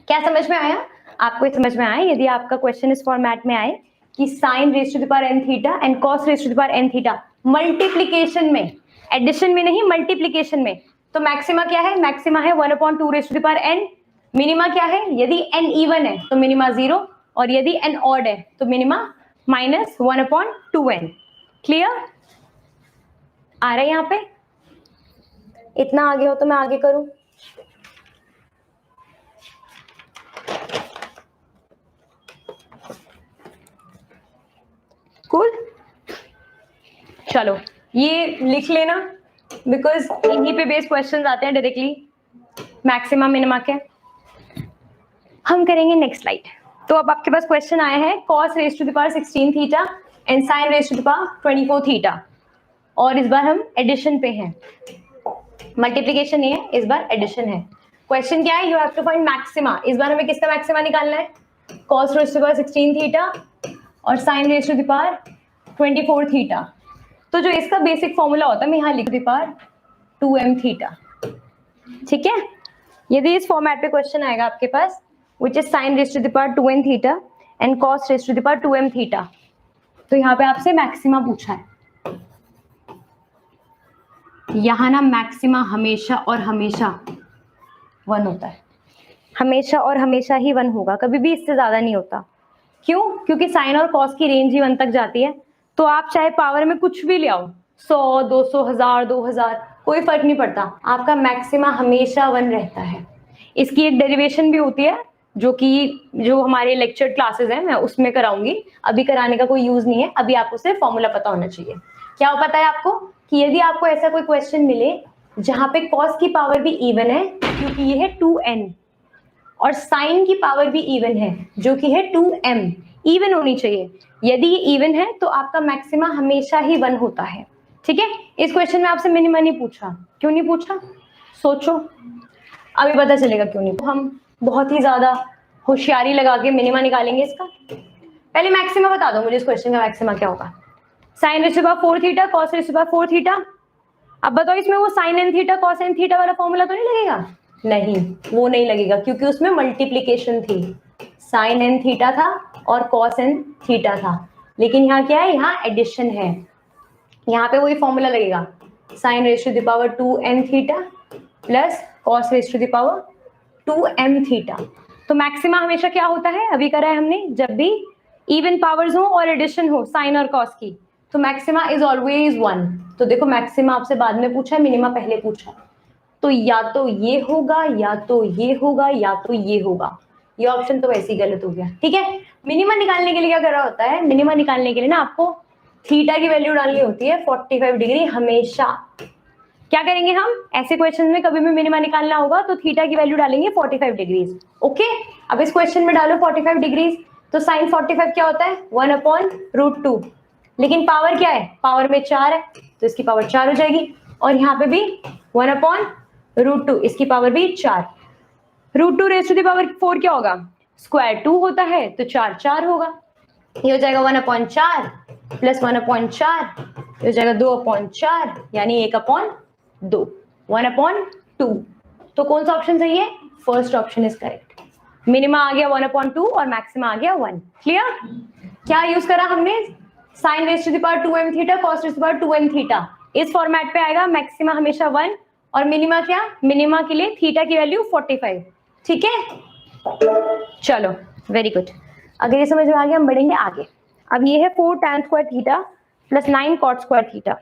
क्या समझ में आया? आपको ये समझ में आया? यदि आपका क्वेश्चन इस फॉर्मेट में आए कि sine raise to the power n theta and cos raise to the power n theta multiplication में, एडिशन में नहीं, मल्टीप्लीकेशन में, तो मैक्सिमा क्या है? मैक्सिमा है 1/2 raise to the power n। Minima क्या है? यदि n इवन है तो मिनिमा 0, और यदि n ऑड है तो मिनिमा -1/2n। क्लियर? आ रहा है यहाँ पे? इतना आगे हो तो मैं आगे करूं? कूल? चलो ये लिख लेना, बिकॉज इन्हीं पे बेस्ड क्वेश्चंस आते हैं डायरेक्टली मैक्सिमम मिनिमा के। हम करेंगे नेक्स्ट स्लाइड। तो अब आपके पास क्वेश्चन आया है cos raise to the power 16 theta and sin raise to the power 24 theta, और इस बार हम एडिशन पे हैं, मल्टीप्लीकेशन नहीं है, इस बार एडिशन है। क्वेश्चन क्या है? You have to find maxima. इस बार हमें किसका मैक्सिमा निकालना है? cos raise to the power 16 theta और sin raise to the power 24 theta. तो जो इसका बेसिक फॉर्मूला होता है मैं यहाँ लिख दी, पावर 2m थीटा। ठीक है, यदि इस फॉर्मेट पे क्वेश्चन आएगा आपके पास which is sine raise to the power 2n theta and cos raise to the power 2m theta, तो यहाँ पे आपसे मैक्सिमा पूछा है। यहाँ ना मैक्सिमा हमेशा और हमेशा 1 होता है, हमेशा और हमेशा ही 1 होगा, कभी भी इससे ज्यादा नहीं होता। क्यों? क्योंकि साइन और कॉस की रेंज ही 1 तक जाती है। तो आप चाहे पावर में कुछ भी ले आओ, 100, 200, 1000, 2000, कोई फर्क नहीं पड़ता, आपका मैक्सिमा हमेशा 1 रहता है। इसकी एक डेरिवेशन भी होती है जो हमारे लेक्चर क्लासेस हैं मैं उसमें कराऊंगी, अभी कराने का कोई यूज नहीं है, अभी आपको सिर्फ फॉर्मूला पता होना चाहिए। क्या पता है आपको कि यदि आपको ऐसा कोई क्वेश्चन मिले जहां पे कॉस की पावर भी इवन है क्योंकि ये है 2n, और साइन की पावर भी इवन है जो कि है 2m, इवन होनी चाहिए। यदि ये इवन है तो आपका मैक्सिमा हमेशा ही 1 होता है, ठीक है। इस क्वेश्चन में आपसे मिनिमा नहीं पूछा, क्यों नहीं पूछा, सोचो, अभी पता चलेगा क्यों नहीं। हम बहुत ही ज्यादा होशियारी लगा के मिनिमा निकालेंगे इसका। पहले मैक्सिमा बता दो मुझे, इस क्वेश्चन का मैक्सिमा क्या होगा। Sine raise to the power 4 theta cos raise to the power 4 theta. अब बताओ इसमें वो sine n theta cos n theta वाला फॉर्मूला तो नहीं लगेगा? नहीं, वो नहीं लगेगा, क्योंकि उसमें मल्टीप्लीकेशन थी। साइन एन थीटा था और कॉस एन थीटा था, लेकिन यहाँ क्या है, यहाँ एडिशन है। यहाँ पे वही फॉर्मूला लगेगा, sine raise to the power 2n theta plus cos raise to the power 2m theta. तो मैक्सिमा हमेशा क्या होता है, अभी करा है हमने, जब भी इवन पावर्स हो और एडिशन हो साइन और कॉस की, तो मैक्सिमा इज ऑलवेज 1। तो देखो मैक्सिमा आपसे बाद में पूछा है, मिनिमा पहले पूछा, तो या तो ये होगा या तो ये होगा या तो ये होगा। ये ऑप्शन तो वैसे ही गलत हो गया, ठीक है। मिनिमा निकालने के लिए क्या करा होता है, मिनिमा निकालने के लिए ना आपको थीटा की वैल्यू डालनी होती है 45 डिग्री हमेशा। क्या करेंगे हम, ऐसे क्वेश्चन में कभी भी मिनिमा निकालना होगा तो थीटा की वैल्यू डालेंगे 45 डिग्रीज, ओके। अब इस क्वेश्चन में डालो 45 डिग्रीज, तो साइन 45 क्या होता है, 1/√2। लेकिन पावर क्या है, पावर में 4 है, तो इसकी पावर 4 हो जाएगी, और यहाँ पे भी 1/√2, इसकी पावर भी 4। √2 रेज़ टू द पावर 4 क्या होगा, स्क्वायर 2 होता है, तो 4 4 होगा, ये हो जाएगा 1/4 प्लस 1/4, ये हो जाएगा 2/4, यानी 1/2, 1/2। तो कौन सा ऑप्शन सही है, first option is correct. Minima आ गया 1/2 और मैक्सिमा आ गया 1। क्लियर। क्या यूज करा हमने, sine raise to the power 2m theta cos raise to the power 2n theta. इस फॉर्मेट पे आएगा, मैक्सिमा हमेशा 1 और मिनिमा क्या, मिनिमा के लिए थीटा की वैल्यू 45, ठीक है। चलो वेरी गुड, अगर ये समझ में आ गया हम बढ़ेंगे आगे। अब ये है 4 tan square theta plus 9 cot square theta.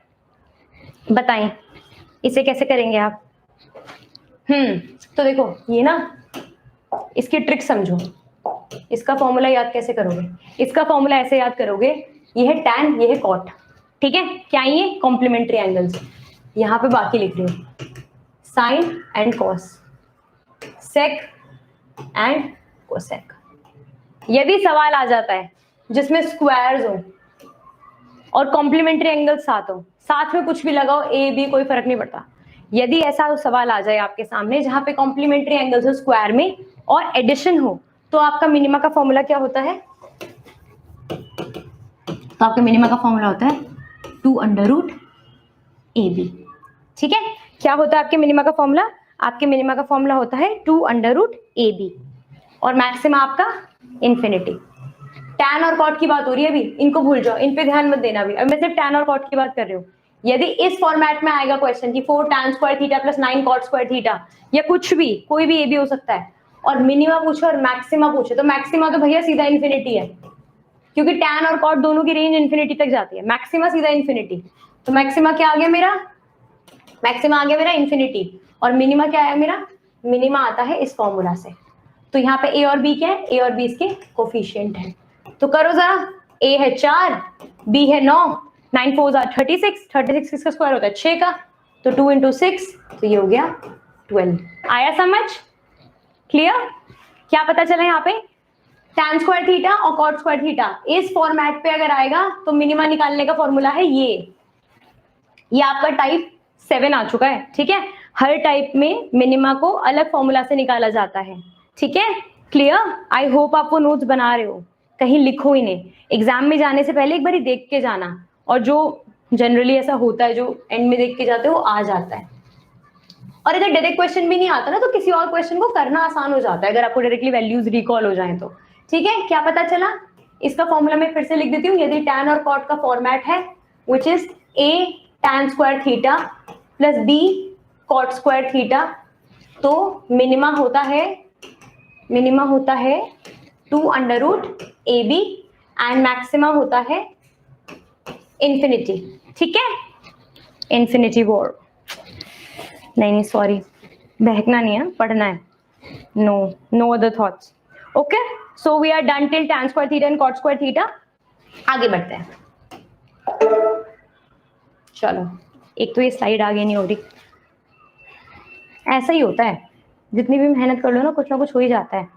बताएं इसे कैसे करेंगे आप। तो देखो ये ना, इसकी ट्रिक समझो। इसका फॉर्मूला याद कैसे करोगे, इसका फॉर्मूला ऐसे याद करोगे, ये है tan, ये है cot, ठीक है। क्या ये कॉम्प्लीमेंट्री एंगल्स, यहाँ पे बाकी लिख रही हूँ, sine and cos, sec and cosec. यदि सवाल आ जाता है जिसमें स्क्वायर्स हो और कॉम्प्लीमेंट्री एंगल साथ हो, साथ में कुछ भी लगाओ, ए बी कोई फर्क नहीं पड़ता, यदि ऐसा सवाल आ जाए आपके सामने जहां पे कॉम्प्लीमेंट्री एंगल्स हो स्क्वायर में और एडिशन हो, तो आपका मिनिमा का फॉर्मूला क्या होता है, तो आपका मिनिमा का फॉर्मूला होता है 2√AB, ठीक है। क्या होता है आपके मिनिमा का फॉर्मूला, आपके मिनिमा का फॉर्मूला होता है 2√AB, और मैक्सिमा आपका इन्फिनिटी। टैन और कॉट की बात हो रही है अभी, इनको भूल जाओ, इन पे ध्यान मत देना अभी, अब मैं सिर्फ टैन और कॉट की बात कर रही हूँ। यदि इस फॉर्मेट में आएगा क्वेश्चन की 4 tan square theta plus 9 cot square theta, या कुछ भी, कोई भी ए भी हो सकता है, और मिनिमा पूछे और मैक्सिमा पूछे, तो मैक्सिमा तो भैया सीधा इन्फिनिटी है, क्योंकि टैन और कॉट दोनों की रेंज इन्फिनिटी तक जाती है, मैक्सिमा सीधा इन्फिनिटी। तो मैक्सिमा क्या आ गया मेरा, मैक्सिमा आ गया मेरा इन्फिनिटी, और मिनिमा क्या आया मेरा, मिनिमा आता है इस फॉर्मूला से। तो यहाँ पे ए और बी क्या है, ए और बी इसके कोफिशिएंट है। तो करो जरा, ए है 4, बी है 9, 9 4 36, 36 किसका स्क्वायर होता है 6 का, तो 2 × 6, तो ये हो गया 12। आया समझ, क्लियर। क्या पता चला यहाँ पे, tan स्क्वायर थीटा और cot स्क्वायर थीटा इस फॉर्मेट पे अगर आएगा तो मिनिमा निकालने का फॉर्मूला है ये आपका टाइप 7 आ चुका है, ठीक है। हर टाइप में मिनिमा को अलग फॉर्मूला से निकाला जाता है, ठीक है। क्लियर। आई होप आप वो नोट्स बना रहे हो, कहीं लिखो ही नहीं, एग्जाम में जाने से पहले एक बार देख के जाना, और जो जनरली ऐसा होता है जो एंड में देख के जाते हो वो आ जाता है। और अगर डायरेक्ट क्वेश्चन भी नहीं आता ना, तो किसी और क्वेश्चन को करना आसान हो जाता है अगर आपको डायरेक्टली वैल्यूज रिकॉल हो जाए तो, ठीक है। क्या पता चला, इसका फॉर्मूला मैं फिर से लिख देती हूँ। यदि tan और cot का फॉर्मेट है which is a tan square theta plus b cot square theta, तो मिनिमा होता है 2√AB एंड मैक्सिमा होता है इन्फिनिटी, ठीक है। इन्फिनिटी वर्ड नहीं सॉरी, बहकना नहीं है, पढ़ना है, no other thoughts, okay. So we are done till tan square theta and cot square theta. आगे बढ़ते हैं, चलो। एक तो ये स्लाइड आगे नहीं हो रही, ऐसा ही होता है, जितनी भी मेहनत कर लो ना कुछ हो ही जाता है।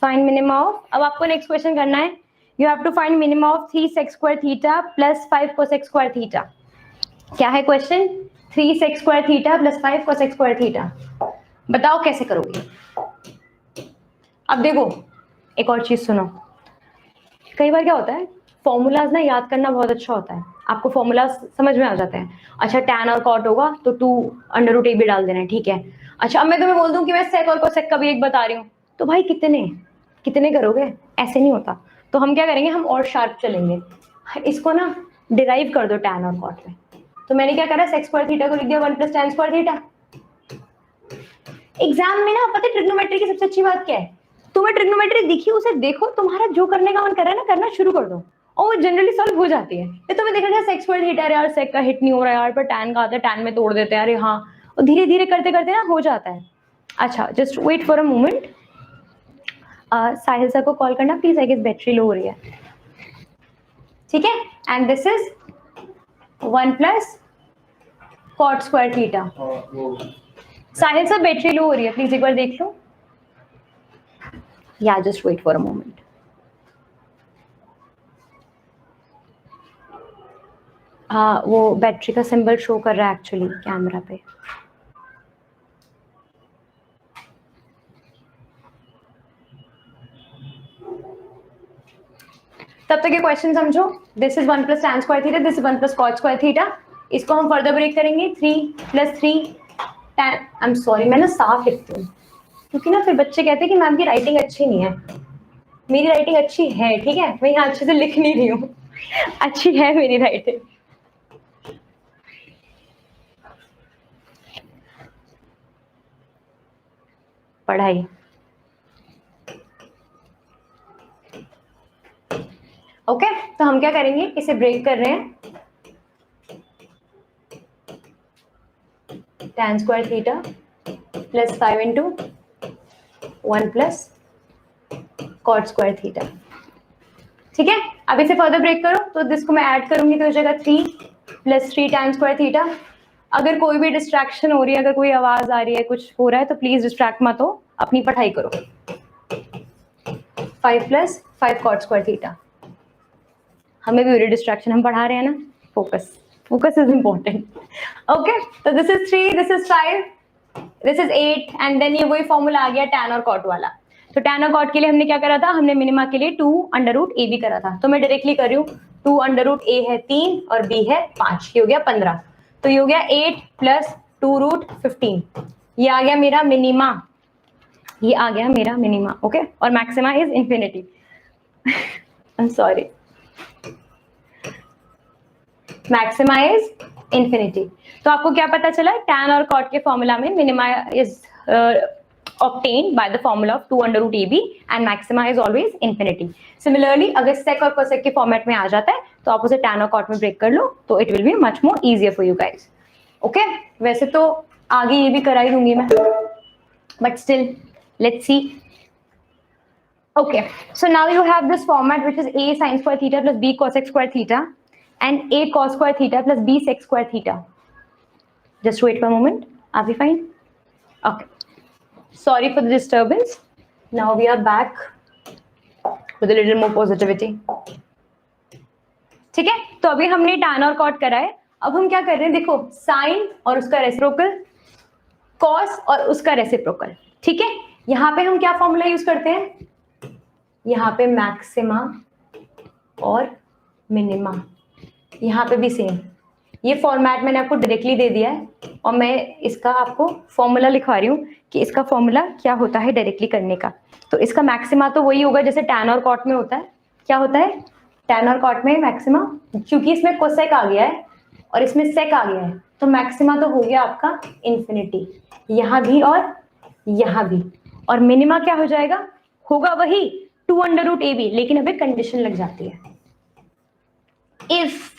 फाइंड मिनिमा ऑफ, अब आपको नेक्स्ट क्वेश्चन करना है You have to find minimum of 3 sec square theta plus 5 cosec square theta. क्या है question? 3 sec square theta plus 5 cosec square theta. बताओ कैसे करोगे? अब देखो एक और चीज सुनो, कई बार क्या होता है फॉर्मूलाज ना याद करना बहुत अच्छा होता है, आपको फॉर्मूलाज समझ में आ जाते हैं। अच्छा tan और cot होगा तो 2 अंडर रूट ए भी डाल देना है, ठीक है। अच्छा अब मैं तुम्हें बोल दूं कि मैं sec और cosec का भी एक बता रही हूँ, तो भाई कितने करोगे? ऐसे नहीं होता। तो हम क्या करेंगे, हम और शार्प चलेंगे, इसको ना डिराइव कर दो tan और cot में। तो मैंने क्या करा, sec स्क्वायर थीटा को लिख दिया 1 + tan स्क्वायर थीटा। एग्जाम में ना पता है ट्रिग्नोमेट्री की सबसे अच्छी बात क्या है, तुम्हें ट्रिग्नोमेट्री दिखी उसे देखो, तुम्हारा जो करने का मन कर रहा है ना करना शुरू कर दो और वो जनरली सॉल्व हो जाती है। ये तुम्हें देखा sec स्क्वायर थीटा यार sec का हिट नहीं हो रहा यार, पर tan का आता है, tan में तोड़ देते हैं, अरे हाँ, और धीरे धीरे करते करते ना हो जाता है। अच्छा just wait for a moment, Sahil sir को कॉल करना please, I guess battery low हो रही है, ठीक है। And this is 1 + cot square theta. Sahil sir battery low हो रही है, प्लीज एक बार देख लो। या just wait for a moment. हाँ वो बैटरी का सिंबल शो कर रहा है एक्चुअली कैमरा पे। तब तक ये क्वेश्चन समझो, this is 1 + tan square theta, this is 1 + cot square theta. इसको हम फर्दर ब्रेक करेंगे, 3 + 3 tan, आई एम सॉरी मैं ना साफ लिखती हूँ क्योंकि ना फिर बच्चे कहते हैं कि मैम की राइटिंग अच्छी नहीं है। मेरी राइटिंग अच्छी है, ठीक है, मैं यहाँ अच्छे से लिख नहीं रही हूँ अच्छी है मेरी राइटिंग। पढ़ाई ओके तो हम क्या करेंगे, इसे ब्रेक कर रहे हैं, tan square theta + 5 × 1 + cot square theta, ठीक है। अब इसे फर्दर ब्रेक करो तो जिसको मैं ऐड करूंगी तो हो जाएगा 3 + 3 tan स्क्वायर थीटा। अगर कोई भी डिस्ट्रैक्शन हो रही है, अगर कोई आवाज आ रही है, कुछ हो रहा है तो प्लीज डिस्ट्रैक्ट मत हो, अपनी पढ़ाई करो। 5 + 5 cot स्क्वायर थीटा। हमें भी हो रही डिस्ट्रैक्शन, हम पढ़ा रहे हैं ना, फोकस इज इंपॉर्टेंट। ओके तो this is 3, this is 5, this is 8 and then ये वही फॉर्मूला आ गया tan और cot वाला। तो tan और cot के लिए हमने क्या करा था, हमने मिनिमा के लिए 2 √ a भी करा था, तो मैं डायरेक्टली कर रही हूँ 2 √ a है 3 और b है 5, ये हो गया 15। तो ये हो गया 8 + 2 √ 15, ये आ गया मेरा मिनिमा, ये आ गया मेरा मिनिमा। ओके और maxima is infinity I am sorry, maxima is infinity. तो आपको क्या पता चला, tan और cot के फॉर्मूला में minima is obtained by the formula of 2 √ ab and maxima is always infinity. Similarly अगर sec और cosec के फॉर्मेट में आ जाता है तो आप उसे tan और cot में ब्रेक कर लो, तो it will be much more easier for you guys. Okay? वैसे तो आगे ये भी कराई दूंगी मैं, but still let's see. Okay, so now you have this format which is a sin square theta plus b cosec square theta and a cos square theta plus b sec square theta. Just wait for a moment. Are we fine? Okay. Sorry for the disturbance. Now we are back with a little more positivity. ठीक है, तो अभी हमने tan और cot करा है, अब हम क्या कर रहे हैं, देखो sin और उसका रेसिप्रोकल, cos और उसका रेसिप्रोकल, ठीक है। यहाँ पे हम क्या फॉर्मूला यूज करते हैं, यहाँ पे मैक्सिमा और मिनिमा, यहाँ पे भी सेम, ये फॉर्मेट मैंने आपको डायरेक्टली दे दिया है और मैं इसका आपको फॉर्मूला लिखवा रही हूँ कि इसका फॉर्मूला क्या होता है डायरेक्टली करने का। तो इसका मैक्सिमा तो वही होगा जैसे tan और cot में होता है, क्या होता है tan और cot में मैक्सिमा, क्योंकि इसमें कोसेक आ गया है और इसमें सेक आ गया है तो मैक्सिमा तो हो गया आपका इंफिनिटी, यहाँ भी और यहाँ भी, और मिनिमा क्या हो जाएगा, होगा वही 2 √ a भी, लेकिन अभी कंडीशन लग जाती है, if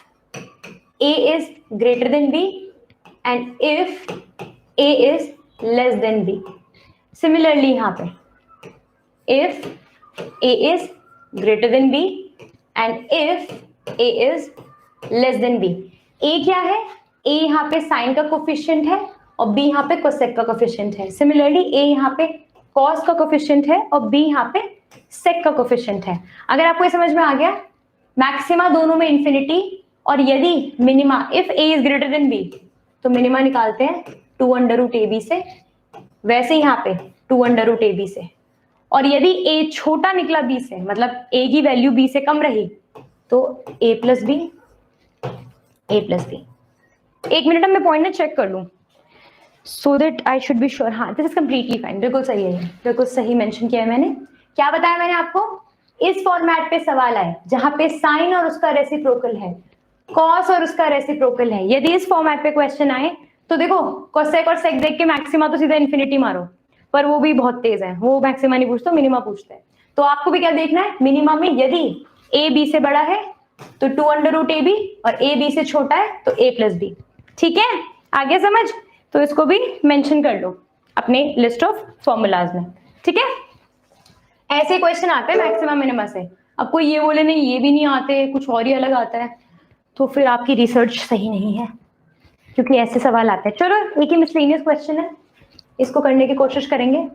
a is greater than b and if a is less than b. Similarly यहाँ पे if a is greater than b and if a is less than b. a क्या है, a यहाँ पे साइन का कोफिशिएंट है और b यहाँ पे कोसेक का कोफिशिएंट है। सिमिलरली a यहाँ पे cos का कोफिशिएंट है और b यहाँ पे सेक का कोफिशिएंट है। अगर आपको ये समझ में आ गया, मैक्सिमा दोनों में इंफिनिटी, और यदि minima if a is greater than b तो मिनिमा निकालते हैं 2√ab से, वैसे ही यहाँ पे 2√ab से, और यदि a छोटा निकला b से, मतलब a की वैल्यू b से कम रही तो a plus b, a plus b. एक मिनट मैं पॉइंट ना चेक कर लूं so that I should be sure. हाँ, दिस इज कंप्लीटली फाइन, बिल्कुल सही है, बिल्कुल सही मेंशन किया है मैंने। क्या बताया मैंने आपको, इस फॉर्मेट पे सवाल आए जहां पे साइन और उसका रेसिप्रोकल है, कॉस और उसका रेसिप्रोकल है, यदि इस फॉर्मेट पे क्वेश्चन आए तो देखो कोसेक और सेक देख के मैक्सिमा तो सीधा इन्फिनिटी मारो, पर वो भी बहुत तेज है, वो मैक्सिमा नहीं पूछते, मिनिमा पूछते हैं। तो आपको भी क्या देखना है, मिनिमा में यदि a b से बड़ा है तो 2√ab, और a b से छोटा है तो a प्लस बी। ठीक है, आगे समझ, तो इसको भी मेंशन कर लो अपने लिस्ट ऑफ फॉर्मूलाज में। ठीक है, ऐसे क्वेश्चन आते हैं मैक्सिमा मिनिमा से। अब कोई ये बोले नहीं ये भी नहीं आते, कुछ और ही अलग आता है, तो फिर आपकी रिसर्च सही नहीं है, क्योंकि ऐसे सवाल आते हैं। चलो, एक ही मिसलेनियस क्वेश्चन है, इसको करने की कोशिश करेंगे।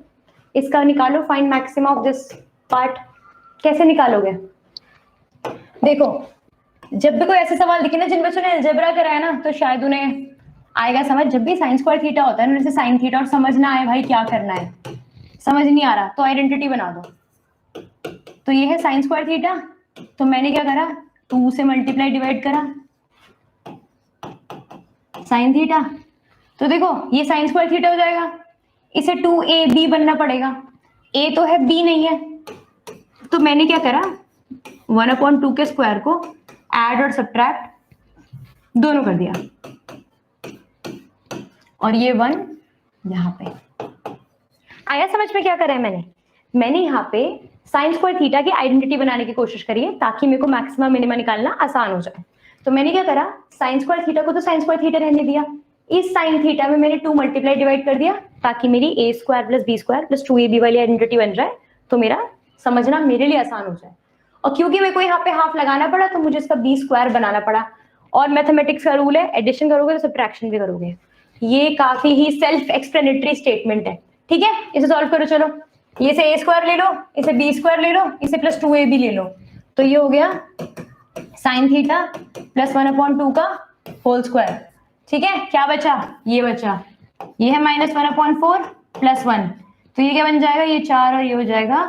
इसका निकालो find maxima of this part. कैसे निकालोगे, देखो जब भी कोई ऐसे सवाल दिखे ना जिन बच्चों ने अलजेब्रा कराया ना, तो शायद उन्हें आएगा समझ। जब भी साइन स्क्वायर थीटा होता है ना, जैसे साइन थीटा, और समझ ना आए भाई क्या करना है, समझ नहीं आ रहा, तो आइडेंटिटी बना दो। तो ये है साइन स्क्वायर थीटा, तो मैंने क्या करा, 2 से मल्टीप्लाई डिवाइड करा साइन थीटा, तो देखो ये साइन स्क्वायर थीटा हो जाएगा, इसे 2ab बनना पड़ेगा, a तो है b नहीं है, तो मैंने क्या करा 1/2 के स्क्वायर को ऐड और सब्ट्रैक्ट दोनों कर दिया, और ये 1 यहाँ पे आया। समझ में क्या करा है मैंने यहाँ पे साइन स्क्वायर थीटा की आइडेंटिटी बनाने की कोशिश करी है, ताकि मेरे को मैक्सिमा मिनिमा निकालना आसान हो जाए। तो मैंने क्या करा, साइन स्क्वायर थीटा को तो साइन स्क्वायर थीटा रहने दिया, इस साइन थीटा में मैंने 2 मल्टीप्लाई डिवाइड कर दिया, ताकि मेरी a square plus b square plus 2ab वाली आइडेंटिटी बन जाए, तो मेरा समझना मेरे लिए आसान हो जाए। और क्योंकि मेरे को यहाँ पे हाफ लगाना पड़ा, तो मुझे इसका b स्क्वायर बनाना पड़ा, और मैथमेटिक्स का रूल है, एडिशन करोगे तो सब्ट्रैक्शन भी करोगे। ये काफी ही सेल्फ एक्सप्लेनेटरी स्टेटमेंट है। ठीक है, इसे सॉल्व करो। चलो, ये से a स्क्वायर ले लो, इसे b स्क्वायर ले लो, इसे प्लस 2ab ले लो, तो ये हो गया साइन थीटा प्लस 1/2 का होल स्क्वायर। ठीक है, क्या बचा, ये बचा, ये है -1/4 प्लस 1, तो ये क्या बन जाएगा, ये 4, और ये हो जाएगा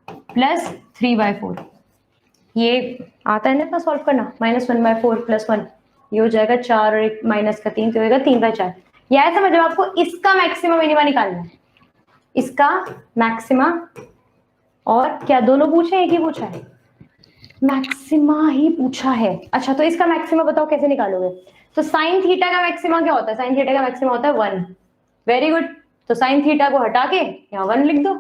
प्लस 3/4। ये आता है ना इतना सॉल्व करना, -1/4 प्लस 1, ये हो जाएगा 4 और एक माइनस का 3, तो होगा 3/4। यह है समझ, आपको इसका मैक्सिमा मिनिमा निकालना है, इसका मैक्सिमा, और क्या दोनों पूछे, एक ही पूछा है, मैक्सिमा ही पूछा है। अच्छा, तो इसका मैक्सिमा बताओ कैसे निकालोगे। तो साइन थीटा का मैक्सिमा क्या होता है, साइन थीटा का मैक्सिमा होता है 1। वेरी गुड, तो साइन थीटा को हटा के यहाँ 1 लिख दो,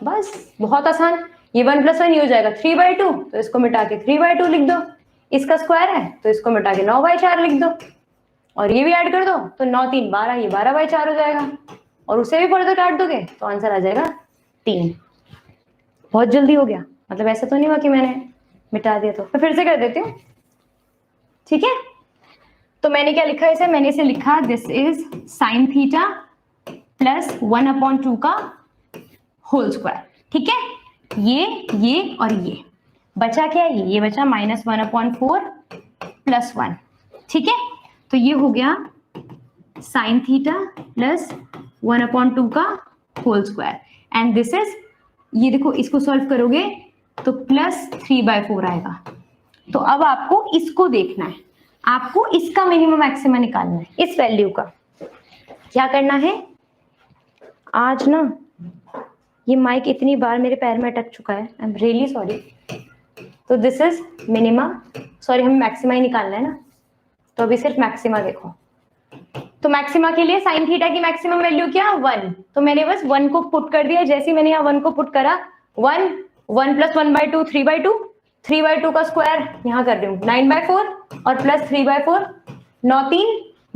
बस बहुत आसान। ये 1 + 1 ये हो जाएगा 3/2, तो इसको मिटा के 3/2 लिख दो, इसका स्क्वायर है तो इसको मिटा के 9/4 लिख दो, और ये भी ऐड कर दो, तो 9 3 12, ये 12/4 हो जाएगा, और उसे भी फर्दर काट दोगे तो आंसर आ जाएगा 3। बहुत जल्दी हो गया, मतलब ऐसा तो नहीं हुआ कि मैंने मिटा दिया। तो मैं फिर से कर देती हूँ, ठीक है। तो मैंने क्या लिखा इसे, मैंने इसे लिखा this is sine theta plus 1/2 का होल स्क्वायर। ठीक है, ये और ये बचा क्या है, ये बचा -1/4 प्लस 1। ठीक है, तो ये हो गया साइन थीटा प्लस 1/2 का whole square, and this is, ये देखो इसको सॉल्व करोगे तो प्लस 3/4 आएगा। तो अब आपको इसको देखना है, आपको इसका मिनिमम मैक्सिमम निकालना है, इस वैल्यू का। क्या करना है, आज ना ये माइक इतनी बार मेरे पैर में अटक चुका है, आई एम रियली सॉरी। तो दिस इज मिनिमा, सॉरी हमें मैक्सिमा ही निकालना है ना, तो अभी सिर्फ मैक्सिमा देखो। तो मैक्सिमा के लिए साइन थीटा की मैक्सिमम वैल्यू क्या, 1, तो मैंने बस 1 को पुट कर दिया। जैसे मैंने यहाँ 1 को पुट करा, 1 + 1/2 3/2, 3/2 का स्क्वायर यहाँ कर रही हूँ 9/4, और प्लस 3/4, 9 3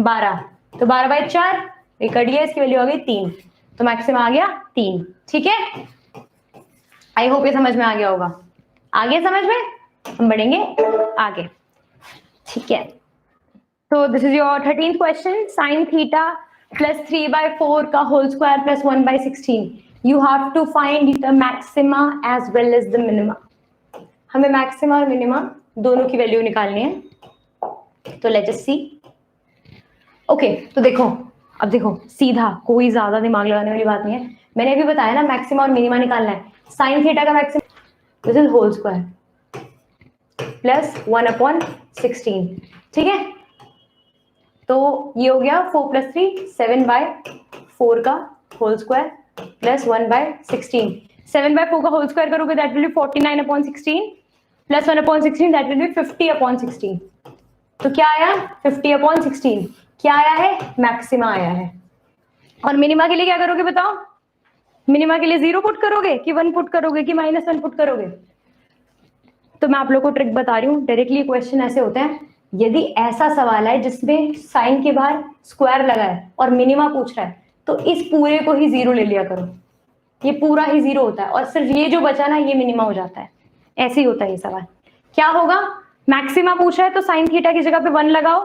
12, तो 12/4, ये कट गया, इसकी वैल्यू आ गई 3, तो मैक्सिमम आ गया 3। ठीक है, आई होप ये समझ में आ गया होगा। आगे समझ में हम बढ़ेंगे आगे, ठीक है। तो this is your 13th question, sine theta plus 3/4 का whole square plus 1/16। you have to find the maxima as well as the minima. हमें मैक्सिमा और मिनिमा दोनों की वैल्यू निकालनी है. तो लेट्स जस्ट सी. ओके, तो देखो, अब देखो सीधा, कोई ज्यादा दिमाग लगाने वाली बात नहीं है. मैंने अभी बताया ना मैक्सिमा और मिनिमा निकालना है. साइन थीटा का maxima this is whole square plus 1/16. ठीक है, तो ये हो गया 4 + 3 7/4 का होल स्क्वायर प्लस 1/16. 7/4 का होल स्क्वायर करोगे that will be 49/16 plus 1/16 that will be 50/16. तो क्या आया 50/16. क्या आया है मैक्सिमा आया है. और मिनिमा के लिए क्या करोगे बताओ. मिनिमा के लिए 0 पुट करोगे कि 1 पुट करोगे कि -1 पुट करोगे. तो मैं आप लोगों को ट्रिक बता रही हूँ. डायरेक्टली क्वेश्चन ऐसे होते हैं, यदि ऐसा सवाल है जिसमें साइन के बाहर स्क्वायर लगा है और मिनिमा पूछ रहा है तो इस पूरे को ही 0 ले लिया करो. ये पूरा ही 0 होता है और सिर्फ ये जो बचा ना ये मिनिमा हो जाता है. ऐसे ही होता है ये सवाल. क्या होगा, मैक्सिमा पूछा है तो साइन थीटा की जगह पे 1 लगाओ.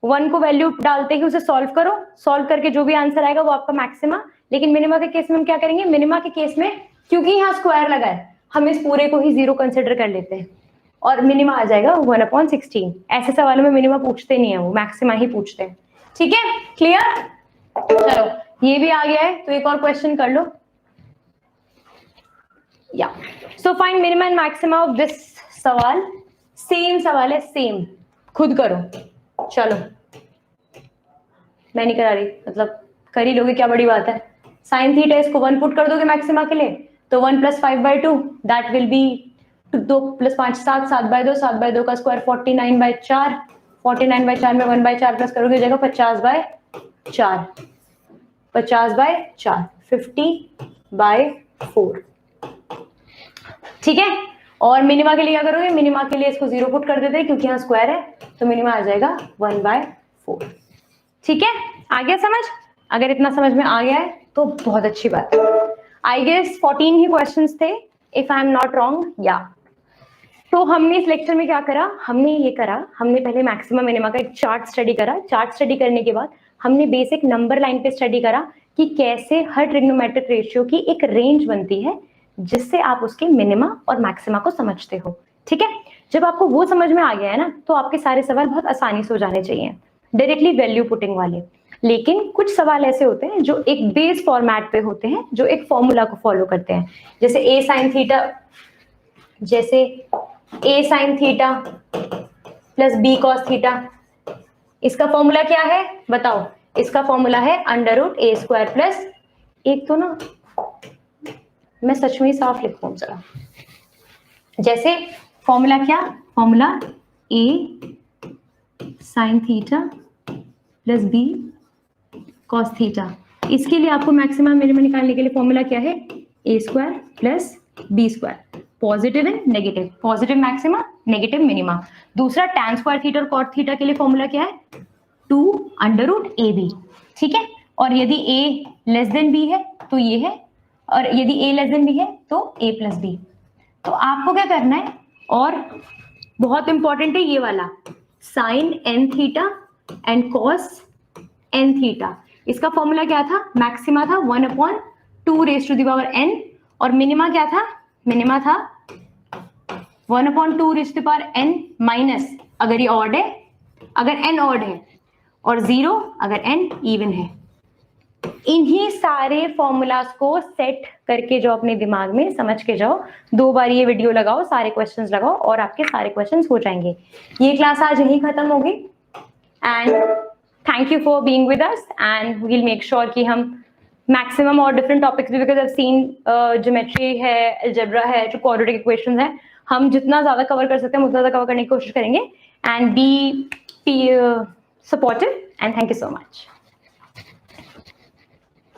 1 को वैल्यू डालते ही उसे सॉल्व करो. सॉल्व करके जो भी आंसर आएगा वो आपका मैक्सिमा. लेकिन मिनिमा के केस में हम क्या करेंगे, मिनिमा के केस में क्योंकि यहाँ स्क्वायर लगा है हम इस पूरे को ही 0 कंसिडर कर लेते हैं और मिनिमा आ जाएगा 1/16. ऐसे सवालों में मिनिमा पूछते नहीं है, वो मैक्सिमा ही पूछते हैं. ठीक है, क्लियर. चलो ये भी आ गया है, तो एक और क्वेश्चन कर लो. या so find minima and maxima of this. सवाल सेम सवाल है, सेम. खुद करो. चलो मैं नहीं करा रही, मतलब कर ही लोगे, क्या बड़ी बात है. साइन थीटा इसको 1 पुट कर दोगे मैक्सिमा के लिए तो 1 + 5/2 दैट विल बी 2 + 5 7 7/2 7/2 का स्क्वायर 49/4. 49/4 में 1/4 प्लस करोगे जगह 50/4. 50/4 50/4. ठीक है. और मिनिमा के लिए क्या करोगे, मिनिमा के लिए इसको 0 पुट कर देते हैं क्योंकि यहाँ स्क्वायर है तो मिनिमा आ जाएगा 1/4. ठीक है, आ गया समझ. अगर इतना समझ में आ गया है तो बहुत अच्छी बात है. आई गेस 14 ही क्वेश्चंस थे if I am not wrong. या तो हमने इस लेक्चर में क्या करा, हमने ये करा, हमने पहले मैक्सिमम मिनिमा का एक चार्ट स्टडी करा. चार्ट स्टडी करने के बाद हमने बेसिक नंबर लाइन पे स्टडी करा कि कैसे हर ट्रिग्नोमेट्रिक रेशियो की एक रेंज बनती है जिससे आप उसके मिनिमा और मैक्सिमा को समझते हो. ठीक है, जब आपको वो समझ में आ गया है ना तो आपके सारे सवाल बहुत आसानी से हो जाने चाहिए, डायरेक्टली वैल्यू पुटिंग वाले. लेकिन कुछ सवाल ऐसे होते हैं जो एक बेस फॉर्मेट पे होते हैं, जो एक फॉर्मूला को फॉलो करते हैं. जैसे a sin theta plus b cos theta. इसका फॉर्मूला क्या है बताओ. इसका फॉर्मूला है √a² प्लस, एक तो ना मैं सच में ही साफ लिखूं जरा. जैसे फॉर्मूला क्या, formula a sin theta plus b cos theta. इसके लिए आपको मैक्सिमम मिनिमम निकालने के लिए फॉर्मूला क्या है, a² plus b². Positive and negative, positive maxima negative minima. दूसरा tan² थीटा और cot थीटा के लिए फॉर्मूला क्या है, 2√ab. ठीक है, और यदि a लेस देन b है तो ये है, और यदि a लेस देन b है तो a प्लस b. तो आपको क्या करना है, और बहुत इंपॉर्टेंट है ये वाला, sine n theta and cos n theta. इसका फॉर्मूला क्या था, मैक्सिमा था 1/2n और मिनिमा क्या था, मिनिमा था 1/2n माइनस अगर ये ऑड है, अगर n ऑड है, और 0 अगर n इवन है. इन्हीं सारे फॉर्मूलाज को सेट करके जो अपने दिमाग में समझ के जाओ. 2 बार ये वीडियो लगाओ, सारे क्वेश्चंस लगाओ और आपके सारे क्वेश्चंस हो जाएंगे. ये क्लास आज यहीं खत्म होगी and thank you for being with us and we'll make sure कि हम मैक्सिमम और डिफरेंट टॉपिक्स भी, because I have seen geometry है, अलजेब्रा है, जो क्वाड्रेटिक इक्वेशंस है, हम जितना ज्यादा कवर कर सकते हैं उतना ज्यादा कवर करने की कोशिश करेंगे. And be supportive and thank you so much.